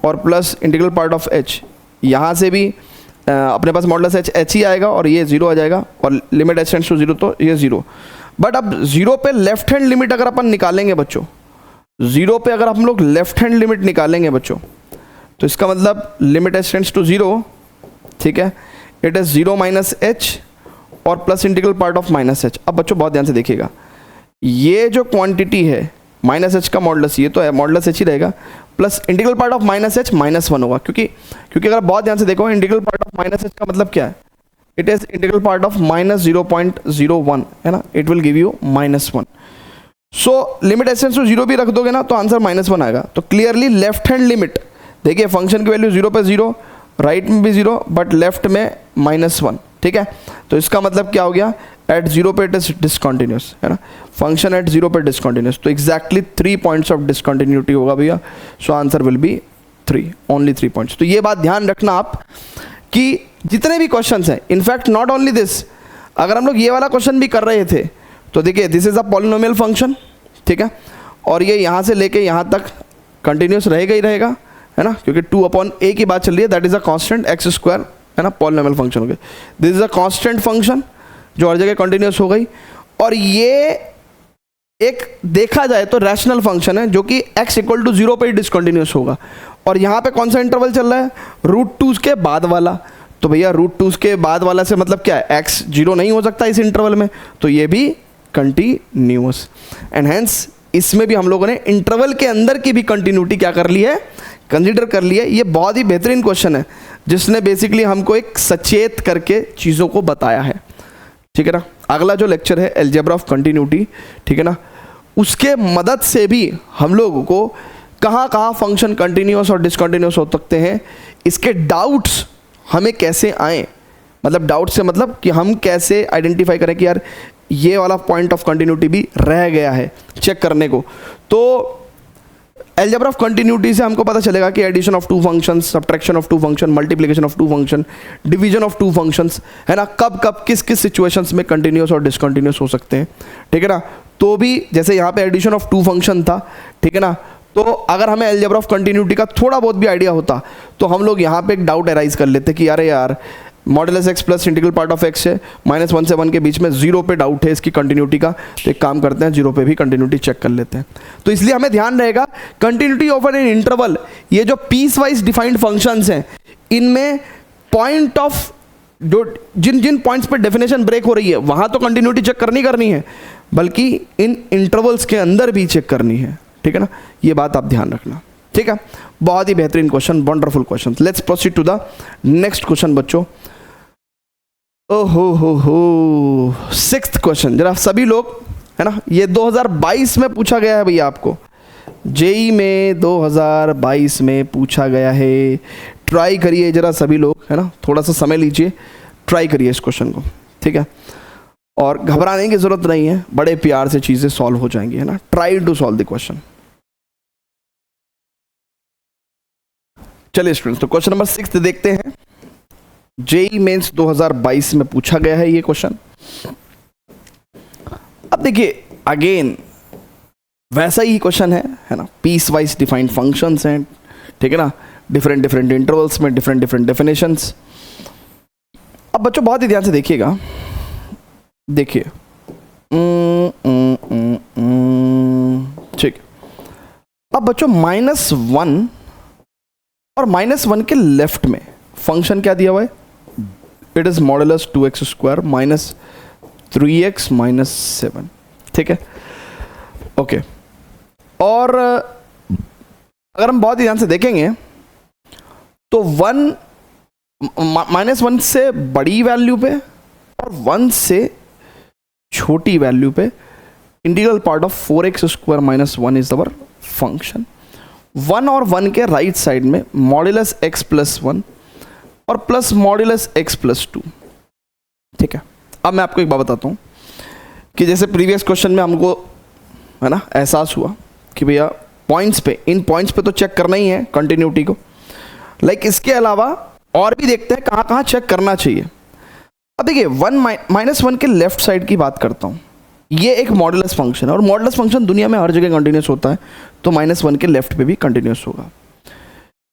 और plus integral part of H, यहाँ से भी अपने पास मॉडुलस एच ही आएगा और ये 0 आ जाएगा और लिमिट एच टेंड्स टू 0 तो ये 0। बट अब 0 पे लेफ्ट हैंड लिमिट अगर अपन निकालेंगे बच्चों, 0 पे अगर हम लोग लेफ्ट हैंड लिमिट निकालेंगे बच्चों, तो इसका मतलब लिमिट एच टेंड्स टू 0, ठीक है, इट इज़ 0 माइनस एच और plus integral part of minus H. अब बच्चों बहुत ध्यान से देखिएगा, ये जो क्वांटिटी है माइनस एच का मॉडुलस, ये तो है मॉडुलस एच ही रहेगा, plus integral part of minus H -1 होगा, क्योंकि अगर आप बहुत ध्यान से देखो integral part of minus H का मतलब क्या है, it is integral part of -0.01 है ना, it will give you -1। So limit H tends to 0 भी रख दोगे ना तो आंसर -1 आएगा। तो क्लियरली लेफ्ट हैंड लिमिट देखिए, फंक्शन की वैल्यू 0 पे 0, राइट में भी 0 बट लेफ्ट में -1, ठीक है। तो इसका मतलब क्या हो गया, एट 0 पे इट इज डिसकंटिन्यूस है ना, फंक्शन एट 0 पे डिसकंटिन्यूस, तो एग्जैक्टली 3 पॉइंट्स ऑफ डिसकंटिन्यूटी होगा भैया। So answer will be 3, only 3 points. तो ये बात ध्यान रखना आप कि जितने भी क्वेश्चंस हैं, इनफैक्ट नॉट ओनली दिस, अगर हम लोग ये वाला क्वेश्चन भी कर रहे थे तो देखिए this is a polynomial function, ठीक है, और ये यहाँ से लेके यहाँ तक कंटिन्यूस रहेगा ही रहेगा है ना, क्योंकि 2/a की बात चल रही है, that is a constant x² है ना, पॉलिनोमियल फंक्शन हो गया। This is a constant function जो हर जगह कंटिन्यूस हो गई, और ये एक देखा जाए तो रैशनल फंक्शन है जो कि x = 0 पे ही डिसकंटिन्यूस होगा। और यहाँ पे कौन सा इंटरवल चल रहा है, √2 के बाद वाला, तो भैया √2 के बाद वाला से मतलब क्या है, x 0 नहीं हो सकता इस इंटरवल में, तो ये भी कंटिन्यूस, एंड हेंस इसमें भी हम लोगों ने इंटरवल के अंदर की भी कंटिन्यूटी क्या कर ली है, कंसीडर कर ली है। ये बहुत ही बेहतरीन क्वेश्चन है जिसने बेसिकली हमको एक सचेत करके चीज़ों को बताया है, ठीक है ना। अगला जो लेक्चर है अलजेब्रा ऑफ कंटिन्यूटी, ठीक है ना, उसके मदद से भी हम लोगों को कहाँ कहाँ फंक्शन कंटिन्यूस और डिसकंटिन्यूस हो सकते हैं, इसके डाउट्स हमें कैसे आए, मतलब डाउट से मतलब कि हम कैसे आइडेंटिफाई करें कि यार ये वाला पॉइंट ऑफ कंटिन्यूटी भी रह गया है चेक करने को। तो अलजेब्रा ऑफ कंटिन्यूटी से हमको पता चलेगा कि addition of 2 functions, subtraction of 2 function, multiplication of 2 function, division of 2 functions है ना, कब कब किस किस सिचुएशंस में कंटिन्यूस और डिसकंटिन्यूस हो सकते हैं, ठीक है ना। तो भी जैसे यहाँ पे एडिशन ऑफ 2 फंक्शन था, ठीक है ना, तो अगर हमें अलजेब्रा ऑफ कंटिन्यूटी का थोड़ा बहुत भी आइडिया होता तो हम लोग यहाँ पे एक डाउट अराइज कर लेते कि अरे यार modulus x plus integral part of x है, -1 से 1 के बीच में 0 पे डाउट है इसकी कंटिन्यूटी का, तो एक काम करते हैं 0 पे भी कंटिन्यूटी चेक कर लेते हैं। तो इसलिए हमें ध्यान रहेगा कंटिन्यूटी ऑफ एन इंटरवल, ये जो पीस वाइज डिफाइंड फंक्शंस हैं इनमें पॉइंट ऑफ जो जिन जिन पॉइंट्स पे डेफिनेशन ब्रेक हो रही है वहाँ तो कंटिन्यूटी चेक करनी है, बल्कि इन इंटरवल्स के अंदर भी चेक करनी है, ठीक है ना, ये बात आप ध्यान रखना, ठीक है। बहुत ही बेहतरीन question, wonderful question. Let's proceed to the next question बच्चों। ओहो हो 6th क्वेश्चन, जरा सभी लोग है ना, ये 2022 में पूछा गया है भैया, आपको जेई में 2022 में पूछा गया है। ट्राई करिए जरा सभी लोग है ना, थोड़ा सा समय लीजिए, ट्राई करिए इस क्वेश्चन को, ठीक है, और घबराने की जरूरत नहीं है, बड़े प्यार से चीजें सॉल्व हो जाएंगी है ना। Try to solve the question. चलिए स्टूडेंट्स, तो क्वेश्चन नंबर 6 देखते हैं। जेई मेंस 2022 में पूछा गया है ये क्वेश्चन। अब देखिए अगेन वैसा ही क्वेश्चन है ना, पीस वाइज डिफाइंड फंक्शंस हैं, ठीक है ना, डिफरेंट डिफरेंट इंटरवल्स में डिफरेंट डिफरेंट डेफिनेशंस। अब बच्चों बहुत ही ध्यान से देखिएगा, देखिए ठीक। अब बच्चों -1 और -1 के लेफ्ट में फंक्शन क्या दिया हुआ है, it is modulus 2x² minus 3x minus 7, ठीक है, ओके। और अगर हम बहुत ही ध्यान से देखेंगे तो -1 से बड़ी वैल्यू पे और 1 से छोटी वैल्यू पे integral part of 4x² minus 1 is our function. 1 और 1 के राइट साइड में मॉडुलस x प्लस 1 और प्लस मॉडुलस x प्लस 2, ठीक है। अब मैं आपको एक बात बताता हूँ कि जैसे प्रीवियस क्वेश्चन में हमको है ना एहसास हुआ कि भैया पॉइंट्स पे, इन पॉइंट्स पे तो चेक करना ही है कंटिन्यूटी को, लाइक इसके अलावा और भी देखते हैं कहाँ कहाँ चेक करना चाहिए। अब देखिए -1 के लेफ्ट साइड की बात करता हूँ, ये एक मॉडुलस फंक्शन है और मॉडुलस फंक्शन दुनिया में हर जगह कंटिन्यूस होता है, तो -1 के लेफ्ट पे भी कंटिन्यूस होगा।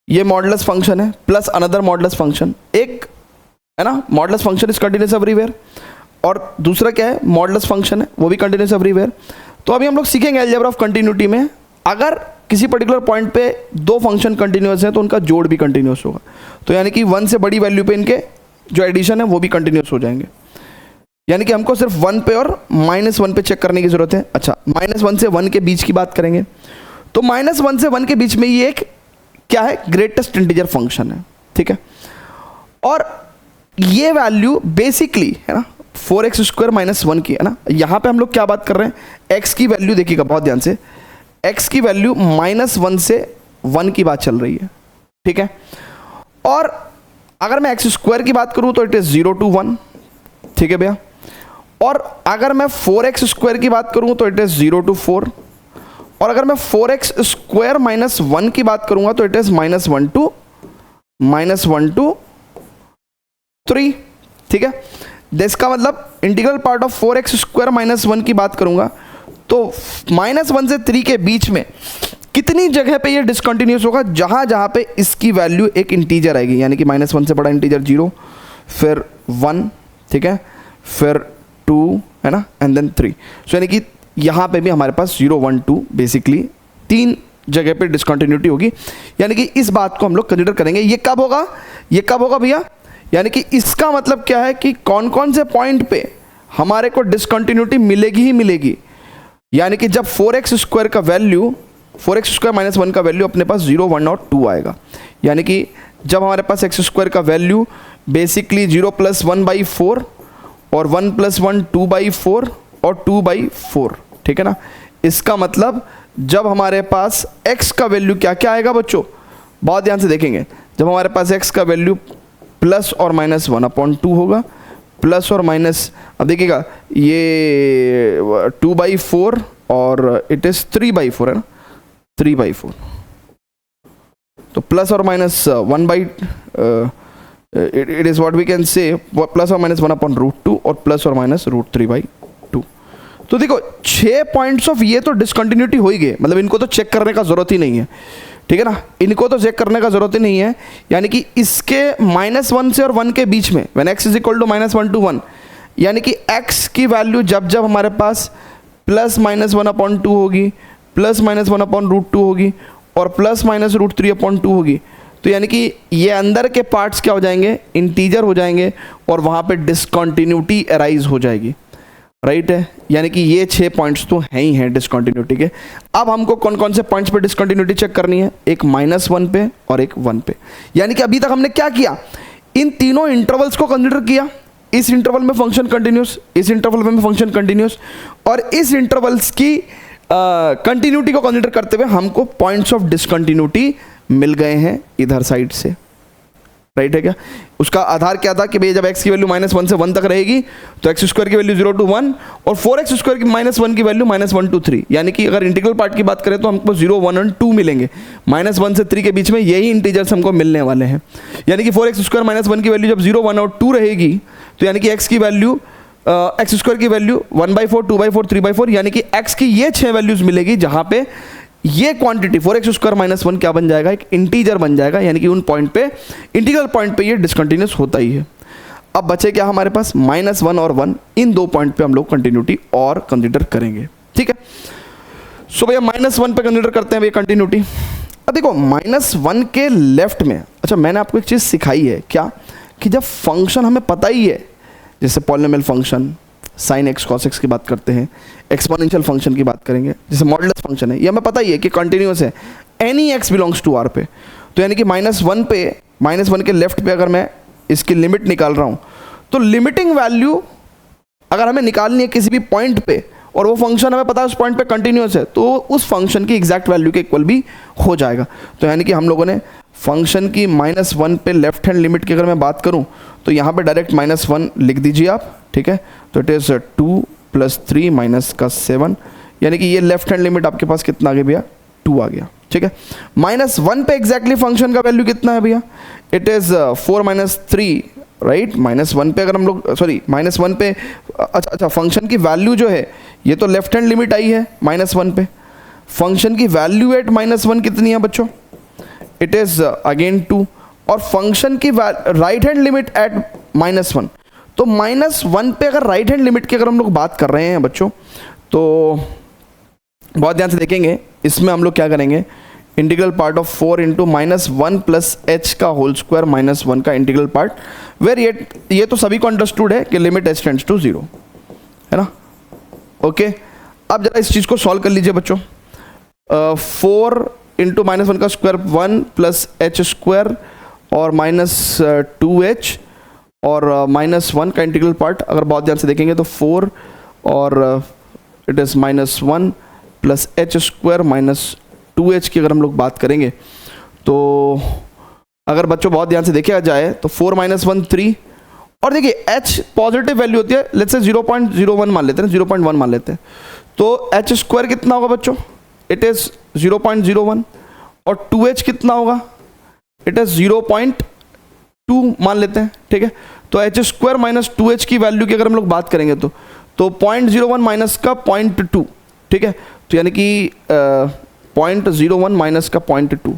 ये मॉडुलस फंक्शन है प्लस अनदर मॉडुलस फंक्शन, एक है ना, modulus function is continuous everywhere, और दूसरा क्या है, मॉडुलस फंक्शन है वो भी कंटिन्यूस एवरीवेयर। तो अभी हम लोग सीखेंगे अलजेब्रा ऑफ कंटिन्यूटी में, अगर किसी पर्टिकुलर पॉइंट पे दो फंक्शन कंटिन्यूस हैं तो उनका जोड़ भी कंटिन्यूस होगा, तो यानी कि 1 से बड़ी वैल्यू पे इनके जो एडिशन है वो भी कंटिन्यूस हो जाएंगे। यानी कि हमको सिर्फ 1 पे और -1 पे चेक करने की जरूरत है। अच्छा, -1 से 1 के बीच की बात करेंगे तो -1 से 1 के बीच में ये एक क्या है, ग्रेटेस्ट इंटीजर फंक्शन है, ठीक है। और ये वैल्यू बेसिकली है ना 4x² -1 की है ना। यहाँ पे हम लोग क्या बात कर रहे हैं, x की वैल्यू देखिएगा बहुत ध्यान से, x की वैल्यू -1 से 1 की बात चल रही है, ठीक है। और अगर मैं x² की बात करूं तो इट इज 0 to 1, ठीक है भैया। और अगर मैं 4x² की बात करूं तो इट इज 0 to 4, और अगर मैं 4x² -1 की बात करूंगा तो इट इज -1 to 3, ठीक है। इसका मतलब इंटीग्रल पार्ट ऑफ 4x² -1 की बात करूंगा तो -1 से 3 के बीच में कितनी जगह पे ये डिसकंटिन्यूस होगा, जहां जहां पे इसकी वैल्यू एक इंटीजर आएगी, यानी कि -1 से बड़ा इंटीजर 0, फिर 1, ठीक है, फिर 2 है ना, एंड देन 3। सो यानी कि यहाँ पे भी हमारे पास 0 1 2 बेसिकली 3 जगह पे डिसकंटिन्यूटी होगी, यानी कि इस बात को हम लोग कंसिडर करेंगे। ये कब होगा, ये कब होगा भैया, यानी कि इसका मतलब क्या है कि कौन कौन से पॉइंट पे हमारे को डिसकंटिन्यूटी मिलेगी ही मिलेगी। यानी कि जब 4x² का वैल्यू 4x² -1 का वैल्यू अपने पास 0 1 और 2 आएगा, यानी कि जब हमारे पास x² का वैल्यू बेसिकली 0 + 1/4 और 1 + 1 2/4 और 2/4, ठीक है ना। इसका मतलब जब हमारे पास x का वैल्यू क्या क्या आएगा बच्चों, बहुत ध्यान से देखेंगे, जब हमारे पास x का वैल्यू ±1/2 होगा, प्लस और माइनस, अब देखिएगा ये 2/4 और इट इज 3/4 है ना, 3/4, तो प्लस और minus 1 it is what we can say plus और माइनस 1/√2 और प्लस और माइनस √3/2। तो देखो 6 पॉइंट्स ऑफ ये तो डिसकंटिन्यूटी हो ही गए, मतलब इनको तो चेक करने का जरूरत ही नहीं है, ठीक है ना, इनको तो चेक करने का जरूरत ही नहीं है। यानी कि इसके -1 से और 1 के बीच में व्हेन x = -1 to 1, यानी कि x की वैल्यू जब जब हमारे पास +-1/2 होगी, +-1/√2 होगी और +-√3/2 होगी, तो यानी कि ये अंदर के पार्ट्स क्या हो जाएंगे, इंटीजर हो जाएंगे और वहाँ पे डिसकंटिन्यूटी अराइज हो जाएगी, राइट है। यानी कि ये 6 पॉइंट्स तो हैं ही हैं डिसकंटिन्यूटी के। अब हमको कौन कौन से पॉइंट्स पे डिसकंटिन्यूटी चेक करनी है, एक -1 पे और एक 1 पे। यानी कि अभी तक हमने क्या किया, इन तीनों इंटरवल्स को कंसिडर किया, इस इंटरवल में फंक्शन कंटिन्यूस, इस इंटरवल में फंक्शन कंटिन्यूस, और इस इंटरवल्स की कंटिन्यूटी को कंसिडर करते हुए हमको पॉइंट्स ऑफ डिसकंटिन्यूटी मिल गए हैं इधर साइड से, राइट है क्या। उसका आधार क्या था कि भैया जब x की वैल्यू -1 से 1 तक रहेगी तो x² की वैल्यू 0 to 1 और 4x² की -1 की वैल्यू -1 to 3, यानी कि अगर इंटीग्रल पार्ट की बात करें तो हमको 0 1 और 2 मिलेंगे, -1 से 3 के बीच में यही इंटीजर्स हमको मिलने वाले हैं। यानी कि 4x² -1 की वैल्यू जब 0 1 और 2 रहेगी तो यानी कि x की वैल्यू x² की वैल्यू 1/4 2/4 3/4, यानी कि x की ये 6 वैल्यूज मिलेगी जहां पे ये क्वांटिटी 4x² -1 क्या बन जाएगा, एक इंटीजर बन जाएगा, यानी कि उन पॉइंट पे इंटीग्रल पॉइंट पे ये डिसकंटिन्यूस होता ही है। अब बचे क्या हमारे पास, -1 और 1, इन दो पॉइंट पे हम लोग कंटिन्यूटी और कंसिडर करेंगे, ठीक है। सो भैया -1 पे कंसिडर करते हैं भैया कंटिन्यूटी। अब देखो -1 के लेफ्ट में, अच्छा मैंने आपको एक चीज़ सिखाई है क्या, कि जब फंक्शन हमें पता ही है, जैसे polynomial function sin x cos x की बात करते हैं, एक्सपोनेंशियल फंक्शन की बात करेंगे, जैसे मॉडुलस फंक्शन है, ये हमें पता ही है कि कंटिन्यूस है, any x belongs to r पे, तो यानी कि -1 पे, -1 के लेफ्ट पे अगर मैं इसकी लिमिट निकाल रहा हूँ तो लिमिटिंग वैल्यू अगर हमें निकालनी है किसी भी पॉइंट पे और वो फंक्शन हमें पता है उस पॉइंट पे कंटिन्यूस है, तो उस फंक्शन की एग्जैक्ट वैल्यू के इक्वल भी हो जाएगा। तो यानी कि हम लोगों ने फंक्शन की -1 पे लेफ्ट हैंड लिमिट की अगर मैं बात करूं तो यहाँ पे डायरेक्ट -1 लिख दीजिए आप, ठीक है। तो इट इज़ 2 + 3 - 7, यानी कि ये लेफ्ट हैंड लिमिट आपके पास कितना आ गया भैया, 2 आ गया, ठीक है। -1 पे एग्जैक्टली फंक्शन का वैल्यू कितना है भैया, इट इज़ 4 - 3 राइट। -1 पे अगर हम लोग -1 पे अच्छा फंक्शन की वैल्यू जो है ये तो लेफ्ट हैंड लिमिट आई है -1 पे। फंक्शन की वैल्यू एट -1 कितनी है बच्चों? It is again 2। और फंक्शन की राइट हैंड लिमिट एट -1, तो -1 पे अगर राइट हैंड लिमिट की अगर हम लोग बात कर रहे हैं बच्चों, तो बहुत ध्यान से देखेंगे। इसमें हम लोग क्या करेंगे, integral part of 4 into -1 plus h का होल स्क्वायर -1 का इंटीग्रल पार्ट, वेर ये तो सभी को अंडरस्टूड है कि लिमिट h टेंड्स टू 0, है ना। ओके, अब जरा इस चीज़ को सॉल्व कर लीजिए बच्चों। 4 इंटू -1 का स्क्वायर 1 प्लस h स्क्वायर और -2h और -1 का इंटीग्रल पार्ट, अगर बहुत ध्यान से देखेंगे तो 4 और it is -1 plus h square -2h की अगर हम लोग बात करेंगे, तो अगर बच्चों बहुत ध्यान से देखा जाए तो 4 - 1 3, और देखिए h पॉजिटिव वैल्यू होती है, लेट्स से 0.01 मान लेते हैं, 0.1 मान लेते हैं, तो h स्क्वायर कितना होगा बच्चों? इट इज़ 0.01, और 2h कितना होगा? इट इज़ 0.2 मान लेते हैं, ठीक है। तो h स्क्वायर माइनस 2h की वैल्यू की अगर हम लोग बात करेंगे तो 0.01 माइनस का 0.2, ठीक है। तो यानी कि 0.01 माइनस का 0.2,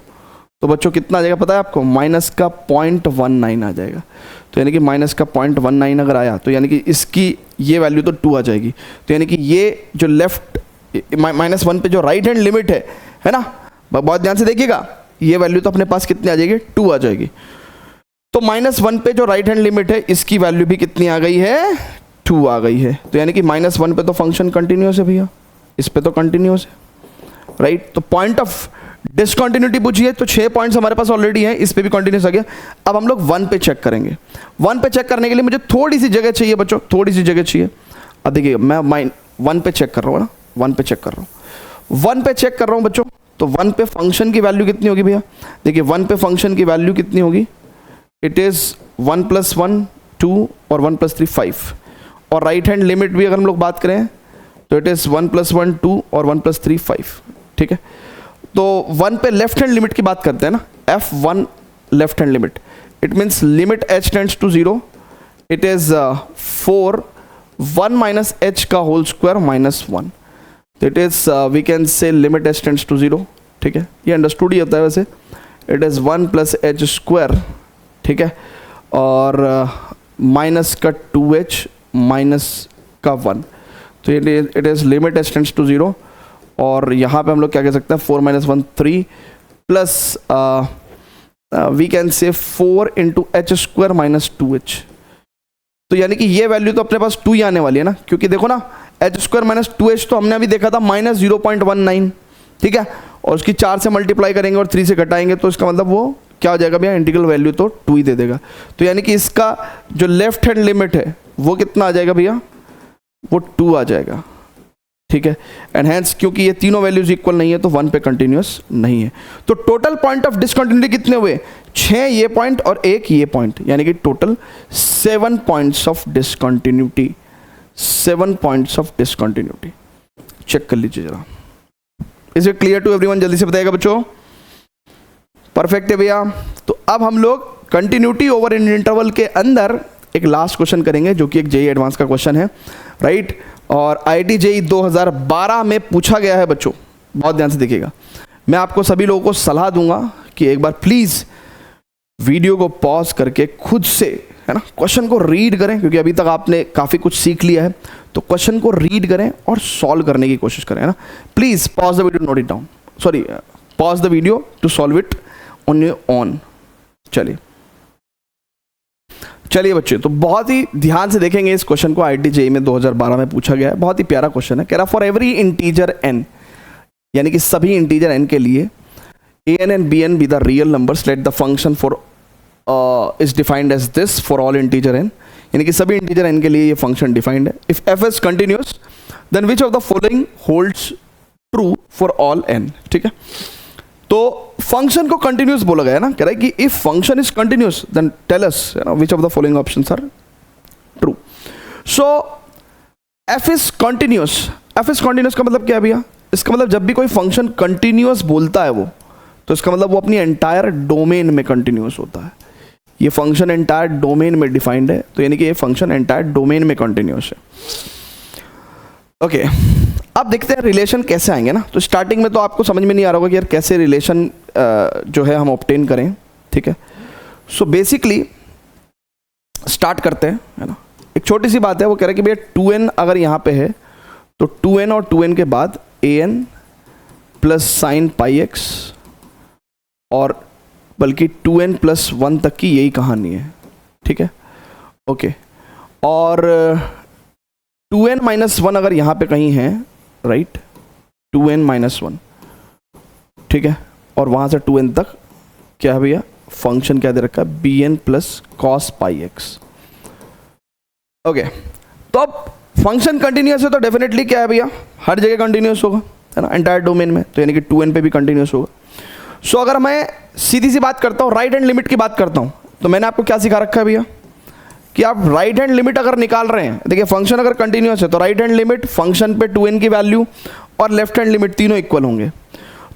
तो बच्चों कितना आ जाएगा पता है आपको? माइनस का 0.19 आ जाएगा। तो यानी कि माइनस का 0.19 अगर आया तो यानी कि इसकी ये वैल्यू तो 2 आ जाएगी। तो यानी कि ये जो लेफ्ट -1 पे जो राइट हैंड लिमिट है ना, बहुत ध्यान से देखिएगा, ये वैल्यू तो अपने पास कितनी आ जाएगी? 2 आ जाएगी। तो -1 पे जो राइट हैंड लिमिट है इसकी वैल्यू भी कितनी आ गई है? 2 आ गई है। तो यानी कि -1 पे तो फंक्शन कंटिन्यूस है भैया, इस पे तो कंटिन्यूस है, राइट। तो पॉइंट ऑफ डिसकंटिन्यूटी पूछिए तो 6 पॉइंट्स हमारे पास ऑलरेडी हैं, इस पे भी कंटिन्यूस आ गया। अब हम लोग 1 पे चेक करेंगे। 1 पे चेक करने के लिए मुझे थोड़ी सी जगह चाहिए बच्चों, थोड़ी सी जगह चाहिए। अब देखिए मैं 1 पे चेक कर रहा हूँ ना, 1 पे चेक कर रहा हूँ, 1 पे चेक कर रहा हूँ बच्चों। तो 1 पे फंक्शन की वैल्यू कितनी होगी भैया? देखिए 1 पे फंक्शन की वैल्यू कितनी होगी? इट इज़ 1 + 1 2 और 1 + 3 5, और राइट हैंड लिमिट भी अगर हम लोग बात करें तो इट इज़ 1 + 1 2 और 1 + 3 5, ठीक है। तो 1 पे लेफ्ट हैंड लिमिट की बात करते हैं ना, F1 left hand limit, it means limit h tends to 0, it is 4 1 minus h का होल स्क्वायर -1, तो it is we can say limit h tends to 0, ठीक है। ये अंडरस्टूड ही होता है वैसे। इट इज़ 1 + h स्क्वायर, ठीक है, और माइनस का 2h माइनस का 1, तो it is limit h tends to 0, और यहाँ पे हम लोग क्या कह सकते हैं? 4 - 1 3 प्लस वी कैन से 4 इंटू h स्क्वायर -2h, तो यानी कि ये वैल्यू तो अपने पास 2 ही आने वाली है ना, क्योंकि देखो ना h स्क्वायर -2h तो हमने अभी देखा था -0.19, ठीक है, और उसकी 4 से मल्टीप्लाई करेंगे और 3 से घटाएंगे तो इसका मतलब वो क्या हो जाएगा भैया? इंटीग्रल वैल्यू तो 2 ही दे देगा। तो यानी कि इसका जो लेफ्ट हैंड लिमिट है वो कितना आ जाएगा भैया? वो 2 आ जाएगा, ठीक है। एंड हेंस क्योंकि ये तीनों वैल्यूज इक्वल नहीं है तो 1 पे कंटिन्यूस नहीं है। तो टोटल पॉइंट ऑफ डिसकंटिन्यूटी कितने हुए? 6 ये पॉइंट और 1 ये पॉइंट, यानी कि total 7 points of discontinuity, 7 points of discontinuity. Check कर लीजिए जरा। Is it clear to everyone? जल्दी से बताइएगा बच्चों। परफेक्ट है भैया। तो अब हम लोग कंटिन्यूटी ओवर इन इंटरवल के अंदर एक लास्ट क्वेश्चन करेंगे जो कि एक जेईई एडवांस का क्वेश्चन है, राइट, और आईआईटी जेईई 2012 में पूछा गया है बच्चों। बहुत ध्यान से देखिएगा। मैं आपको सभी लोगों को सलाह दूंगा कि एक बार प्लीज़ वीडियो को पॉज करके खुद से, है ना, क्वेश्चन को रीड करें, क्योंकि अभी तक आपने काफ़ी कुछ सीख लिया है, तो क्वेश्चन को रीड करें और सॉल्व करने की कोशिश करें, है ना। Please pause the video, note it down, sorry pause the video to solve it on your own. चलिए बच्चे, तो बहुत ही ध्यान से देखेंगे इस क्वेश्चन को। आईआईटी जेईई में 2012 में पूछा गया है, बहुत ही प्यारा क्वेश्चन है। कह रहा फॉर एवरी इंटीजर n, यानी कि सभी इंटीजर n के लिए an and bn be the real numbers, let the function for is defined as this for all integer n, यानी कि सभी इंटीजर n के लिए ये फंक्शन डिफाइंड है। If f is continuous then which of the following holds true for all n, ठीक है। तो फंक्शन को कंटिन्यूस बोला गया है ना, कह रहा है कि if function is continuous then tell us which of the following options are true. So f is continuous, f is continuous का मतलब क्या है भैया? इसका मतलब जब भी कोई फंक्शन कंटिन्यूस बोलता है वो, तो इसका मतलब वो अपनी एंटायर डोमेन में कंटिन्यूस होता है। ये फंक्शन एंटायर डोमेन में डिफाइंड है, तो यानी कि ये फंक्शन एंटायर डोमेन में कंटिन्यूअस है। ओके, अब देखते हैं रिलेशन कैसे आएंगे ना। तो स्टार्टिंग में तो आपको समझ में नहीं आ रहा होगा कि यार कैसे रिलेशन जो है हम ऑब्टेन करें, ठीक है। सो बेसिकली स्टार्ट करते हैं, है ना। एक छोटी सी बात है, वो कह रहे हैं कि भैया 2n अगर यहाँ पे है तो 2n और 2n के बाद an plus sine pi x, और बल्कि 2n प्लस 1 तक की यही कहानी है, ठीक है। ओके, और 2n माइनस 1 अगर यहाँ पे कहीं है, राइट, 2n माइनस 1, ठीक है, और वहाँ से 2n तक क्या है भैया, फंक्शन क्या दे रखा है, bn plus cos pi x. Okay, तो अब फंक्शन कंटिन्यूअस है तो डेफिनेटली क्या है भैया, हर जगह कंटिन्यूअस होगा, है ना, एंटायर डोमेन में, तो यानी कि 2n पे भी कंटिन्यूअस होगा। सो अगर मैं सीधी सी बात करता हूँ, राइट हैंड लिमिट की बात करता हूँ, तो मैंने आपको क्या सिखा रखा है भैया कि आप राइट हैंड लिमिट अगर निकाल रहे हैं, देखिए फंक्शन अगर कंटिन्यूअस है तो राइट हैंड लिमिट, फंक्शन पे 2n की वैल्यू और लेफ्ट हैंड लिमिट तीनों इक्वल होंगे।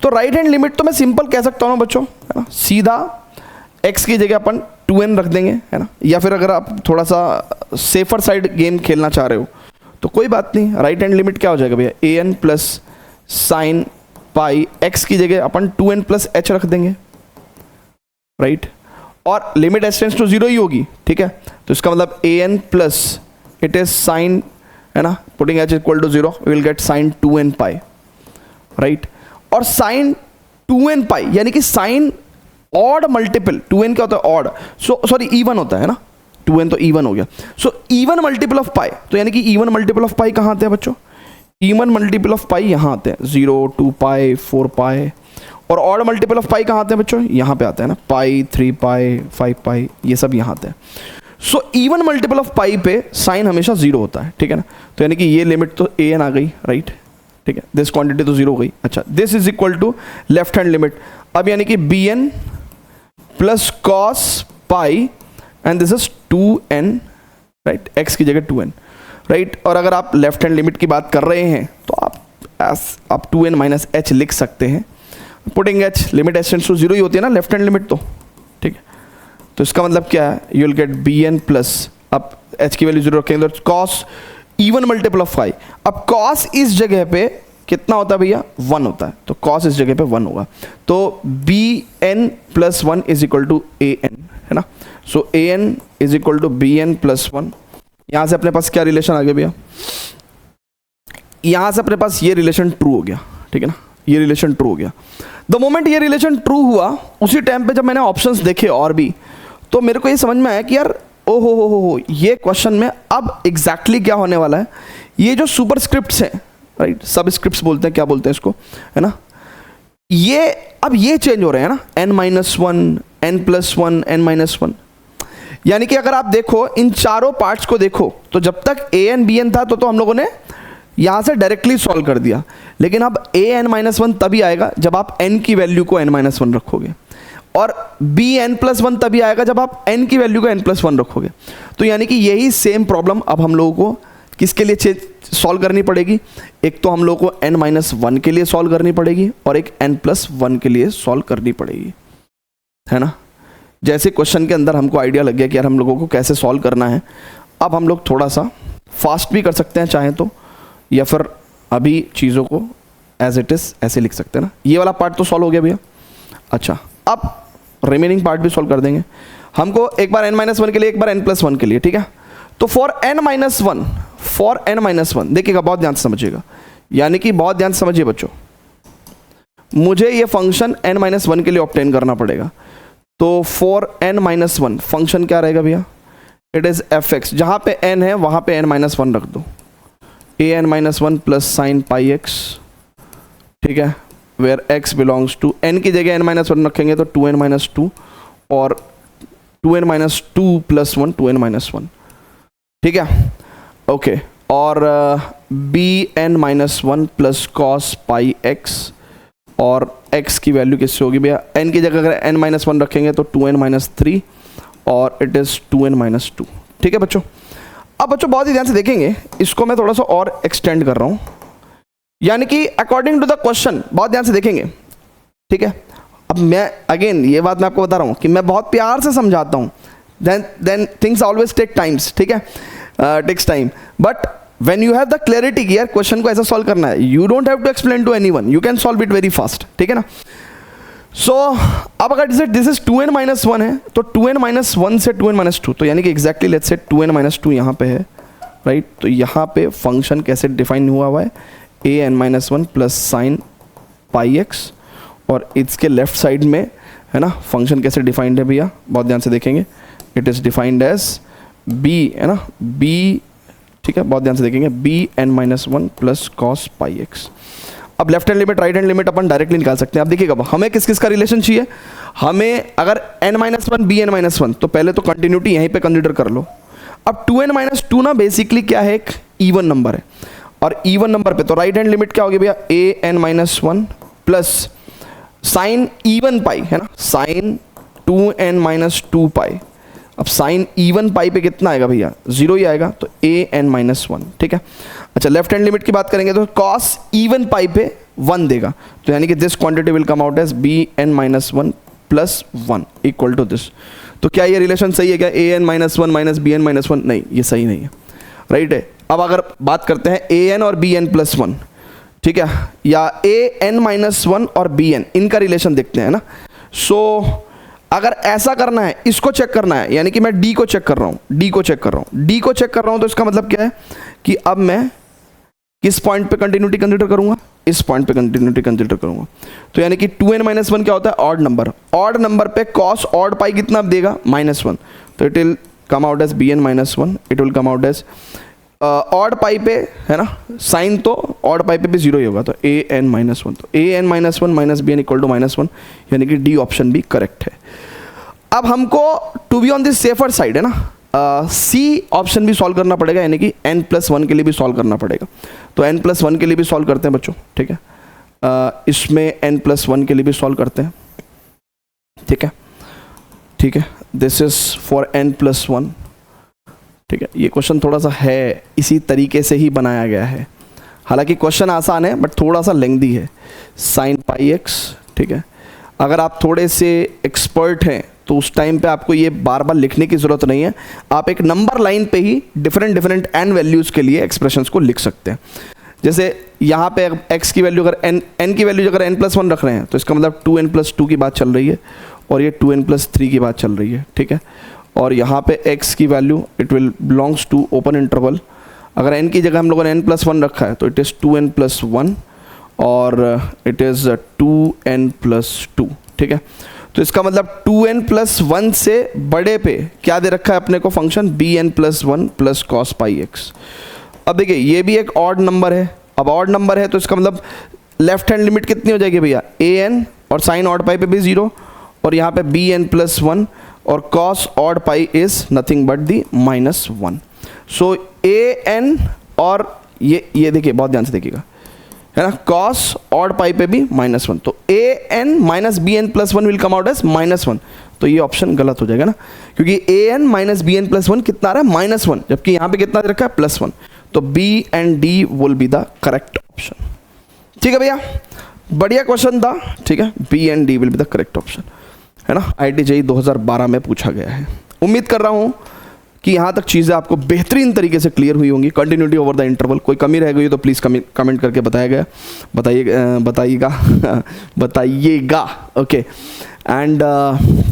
तो राइट हैंड लिमिट तो मैं सिंपल कह सकता हूँ बच्चों, है ना, सीधा x की जगह अपन 2n रख देंगे, है ना, या फिर अगर आप थोड़ा सा सेफर साइड गेम खेलना चाह रहे हो तो कोई बात नहीं, राइट हैंड लिमिट क्या हो जाएगा भैया, an plus sine pi x की जगह अपन 2n प्लस h रख देंगे, राइट, और लिमिट एच टेंड्स टू 0 ही होगी, ठीक है। तो इसका मतलब an plus it is sine, है ना, putting h equal to 0 we will get sine 2n pi, right, और साइन 2n पाई यानी कि साइन ऑड मल्टीपल, 2n क्या होता है, ऑड, सो सॉरी इवन होता है ना, 2n तो इवन हो गया, सो इवन मल्टीपल ऑफ पाई, तो यानी कि इवन मल्टीपल ऑफ पाई कहाँ आते हैं बच्चों, इवन मल्टीपल ऑफ पाई यहाँ आते हैं, 0, 2 पाई, 4 पाई, और ऑड मल्टीपल ऑफ पाई कहाँ आते हैं बच्चों, यहाँ पे आते हैं ना, पाई, 3 पाई, 5 पाई, ये सब यहाँ आते हैं। सो इवन मल्टीपल ऑफ पाई पे साइन हमेशा 0 होता है, ठीक है ना, तो यानी कि ये लिमिट तो an आ गई, राइट, ठीक है, दिस क्वांटिटी तो 0 हो गई। अच्छा, this is equal to left hand limit, अब यानी कि bn plus cos pi and this is 2n, right, x की जगह 2n, राइट, और अगर आप लेफ्ट हैंड लिमिट की बात कर रहे हैं तो आप 2n माइनस h लिख सकते हैं, putting h, limit h tends to 0 ही होती है ना लेफ्ट हैंड लिमिट तो, ठीक है। तो इसका मतलब क्या है, you will get bn plus, अब h की वैल्यू 0 रखेंगे तो कॉस इवन मल्टीपल ऑफ पाई, अब कॉस इस जगह पे कितना होता है भैया, 1 होता है, तो कॉस इस जगह पे 1 होगा, तो bn plus 1 is equal to an, है ना, so an is equal to bn plus 1। यहाँ से अपने पास क्या रिलेशन आ गया भैया, यहाँ से अपने पास ये रिलेशन ट्रू हो गया, ठीक है ना, ये रिलेशन ट्रू हो गया। द मोमेंट ये रिलेशन ट्रू हुआ, उसी टाइम पे जब मैंने ऑप्शंस देखे और भी, तो मेरे को ये समझ में आया कि यार ओ हो ये क्वेश्चन में अब एग्जैक्टली क्या होने वाला है, ये जो सुपरस्क्रिप्ट्स हैं, राइट, सबस्क्रिप्ट्स बोलते हैं, क्या बोलते हैं इसको, है ना, ये अब ये चेंज हो रहे हैं ना, n-1, n+1, n-1, यानी कि अगर आप देखो इन चारों पार्ट्स को देखो, तो जब तक an bn था तो हम लोगों ने यहाँ से डायरेक्टली सॉल्व कर दिया, लेकिन अब an-1 तभी आएगा जब आप n की वैल्यू को n-1 रखोगे, और bn+1 तभी आएगा जब आप n की वैल्यू को n+1 रखोगे। तो यानी कि यही सेम प्रॉब्लम अब हम लोगों को किसके लिए सॉल्व करनी पड़ेगी, एक तो हम लोगों को n-1 के लिए सॉल्व करनी पड़ेगी और एक n+1 के लिए सॉल्व करनी पड़ेगी, है ना। जैसे क्वेश्चन के अंदर हमको आइडिया लग गया कि यार हम लोगों को कैसे सॉल्व करना है, अब हम लोग थोड़ा सा फास्ट भी कर सकते हैं चाहें तो, या फिर अभी चीज़ों को एज इट इज़ ऐसे लिख सकते हैं ना। ये वाला पार्ट तो सॉल्व हो गया भैया। अच्छा, अब रिमेनिंग पार्ट भी सॉल्व कर देंगे। हमको एक बार n-1 के लिए, एक बार n+1 के लिए, ठीक है। तो फॉर n-1 देखिएगा, बहुत ध्यान से समझिएगा, यानी कि बहुत ध्यान से समझिए बच्चों, मुझे ये फंक्शन n-1 के लिए ऑब्टेन करना पड़ेगा। तो फॉर n-1 फंक्शन क्या रहेगा भैया, इट इज fx, जहाँ पे n है वहाँ पे n-1 रख दो, an-1 plus sine pi x, ठीक है, where x belongs to, n की जगह n-1 रखेंगे तो 2n-2, और 2n-2 प्लस 1 2n-1, ठीक है, ओके, और bn-1 plus cos pi x, और x की वैल्यू किससे होगी भैया, n की जगह अगर n-1 रखेंगे तो 2n-3, और इट इज़ 2n-2, ठीक है बच्चों। अब बच्चों बहुत ही ध्यान से देखेंगे, इसको मैं थोड़ा सा और एक्सटेंड कर रहा हूँ, यानी कि अकॉर्डिंग टू द क्वेश्चन, बहुत ध्यान से देखेंगे, ठीक है। अब अब मैं अगेन ये बात मैं आपको बता रहा हूँ कि मैं बहुत प्यार से समझाता हूँ, then things always take times, ठीक है, takes time, but when you have the clarity कि यार क्वेश्चन को ऐसा सॉल्व करना है, you don't have to explain to anyone, you can solve it very fast, ठीक है ना। सो अब अगर दिस इज 2n-1 है तो 2n-1 से 2n-2, तो यानी कि एग्जैक्टली लेट्स से 2n-2 यहाँ पे है, राइट। तो यहाँ पे फंक्शन कैसे डिफाइन हुआ है, an-1 plus sine pi x, और इसके लेफ्ट साइड में है ना फंक्शन कैसे डिफाइंड है भैया, बहुत ध्यान से देखेंगे, it is defined as b, है ना, b, ठीक है, बहुत ध्यान से देखेंगे, bn-1 plus cos pi x. अब left hand limit right hand limit अपन डायरेक्टली निकाल सकते हैं। अब देखिएगा हमें किस किस का रिलेशन चाहिए, हमें अगर n-1 bn-1, तो पहले तो कंटिन्यूटी यहीं पे कंसीडर कर लो। अब 2n-2 ना बेसिकली क्या है, एक इवन नंबर है, और इवन नंबर पे तो राइट हैंड लिमिट क्या होगी भैया, an-1 प्लस साइन इवन पाई, है ना, साइन 2n-2 पाई। अब साइन इवन पाई पे कितना आएगा भैया, 0 ही आएगा, तो an-1, ठीक है। अच्छा लेफ्ट हैंड लिमिट की बात करेंगे तो कॉस इवन पाई पे 1 देगा, तो यानी कि this quantity will come out as bn-1 plus 1 equal to this. तो क्या ये रिलेशन सही है क्या, an-1 माइनस bn-1? नहीं, ये सही नहीं है, राइट है। अब अगर बात करते हैं an और bn प्लस 1, ठीक है, या an-1 और bn, इनका रिलेशन देखते हैं ना। सो अगर ऐसा करना है, इसको चेक करना है, यानी कि मैं d को चेक कर रहा हूँ, d को चेक कर रहा हूँ, तो इसका मतलब क्या है कि अब मैं किस पॉइंट पे कंटिन्यूटी कंसीडर करूंगा, इस पॉइंट पे कंटिन्यूटी कंसीडर करूंगा। तो यानी कि 2n-1 क्या होता है, ऑड नंबर पे कॉस ऑड पाई कितना देगा, -1, तो it will come out as bn-1, it will come out as odd pi पे, है ना, साइन तो ऑड पाई पे भी 0 ही होगा, तो an-1, तो an-1 minus bn equal to -1, यानी कि डी ऑप्शन भी करेक्ट है। अब हमको to be on this safer side, है ना, सी ऑप्शन भी सॉल्व करना पड़ेगा, यानी कि n+1 के लिए भी सॉल्व करना पड़ेगा। तो n+1 के लिए भी सॉल्व करते हैं बच्चों, ठीक है, इसमें n+1 के लिए भी सॉल्व करते हैं, ठीक है, दिस इज फॉर n+1, ठीक है। ये क्वेश्चन थोड़ा सा है, इसी तरीके से ही बनाया गया है, हालांकि क्वेश्चन आसान है बट थोड़ा सा लेंथी है, साइन पाई एक्स, ठीक है। अगर आप थोड़े से एक्सपर्ट हैं तो उस टाइम पे आपको ये बार बार लिखने की ज़रूरत नहीं है, आप एक नंबर लाइन पे ही डिफरेंट n वैल्यूज़ के लिए एक्सप्रेशंस को लिख सकते हैं। जैसे यहाँ पे x की वैल्यू अगर n की वैल्यू अगर n+1 रख रहे हैं, तो इसका मतलब 2n+2 की बात चल रही है, और ये 2n+3 की बात चल रही है, ठीक है। और यहाँ पे x की value it will belongs to open interval, अगर n की जगह हम लोगों ने n+1 रखा है तो इट इज़ 2n+1 और इट इज़ 2n+2, ठीक है। तो इसका मतलब 2n+1 से बड़े पे क्या दे रखा है अपने को function, bn+1 plus cos pi x. अब देखिए ये भी एक ऑड नंबर है, अब ऑड नंबर है तो इसका मतलब लेफ्ट हैंड लिमिट कितनी हो जाएगी भैया, an और साइन ऑड पाई पे भी 0, और यहाँ पे bn+1 और cos odd pi is nothing but the -1। So an और ये देखिए बहुत ध्यान से देखिएगा, है ना, कॉस ऑड पाई पे भी -1, तो an minus bn+1 will come out as -1, तो ये ऑप्शन गलत हो जाएगा ना, क्योंकि an माइनस bn+1 कितना आ रहा है, -1, जबकि यहाँ पे कितना दे रखा है, +1, तो b and d will be the correct option. ठीक है भैया, बढ़िया क्वेश्चन था, ठीक है, b and d will be the correct option, है ना, IIT JEE 2012 में पूछा गया है। उम्मीद कर रहा हूँ कि यहाँ तक चीज़ें आपको बेहतरीन तरीके से क्लियर हुई होंगी। कंटिन्यूटी ओवर द इंटरवल, कोई कमी रह गई तो प्लीज़ कमेंट करके बताइएगा, okay. And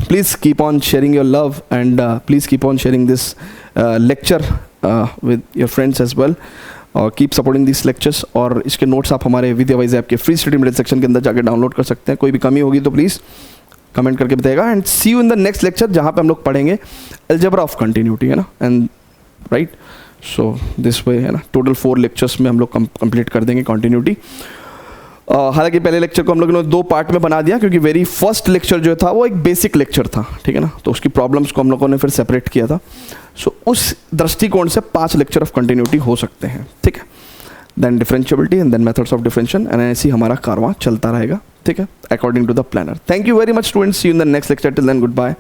please keep on sharing your love and please keep on sharing this lecture with your friends as well, और कीप सपोर्टिंग दिस लेक्चर्स। और इसके नोट्स आप हमारे विद्यावाइज ऐप के फ्री स्टडी मटेरियल सेक्शन के अंदर जाकर डाउनलोड कर सकते हैं। कोई भी कमी होगी तो प्लीज़ कमेंट करके बताएगा। And see you in the next lecture, जहाँ पे हम लोग पढ़ेंगे अलजेब्रा ऑफ कंटिन्यूटी, है ना, and right, so this way, है ना, टोटल 4 लेक्चर्स में हम लोग कंप्लीट कर देंगे कंटिन्यूटी। हालांकि पहले लेक्चर को हम लोगों ने 2 पार्ट में बना दिया, क्योंकि वेरी फर्स्ट लेक्चर जो था वो एक बेसिक लेक्चर था, ठीक है ना, तो उसकी प्रॉब्लम्स को हम लोगों ने फिर सेपरेट किया था। सो उस दृष्टिकोण से 5 लेक्चर ऑफ कंटिन्यूटी हो सकते हैं, ठीक है, then differentiability and then methods of differentiation, and ऐसे हमारा कारवां चलता रहेगा, ठीक है, according to the planner. Thank you very much students, see you in the next lecture, till then good bye.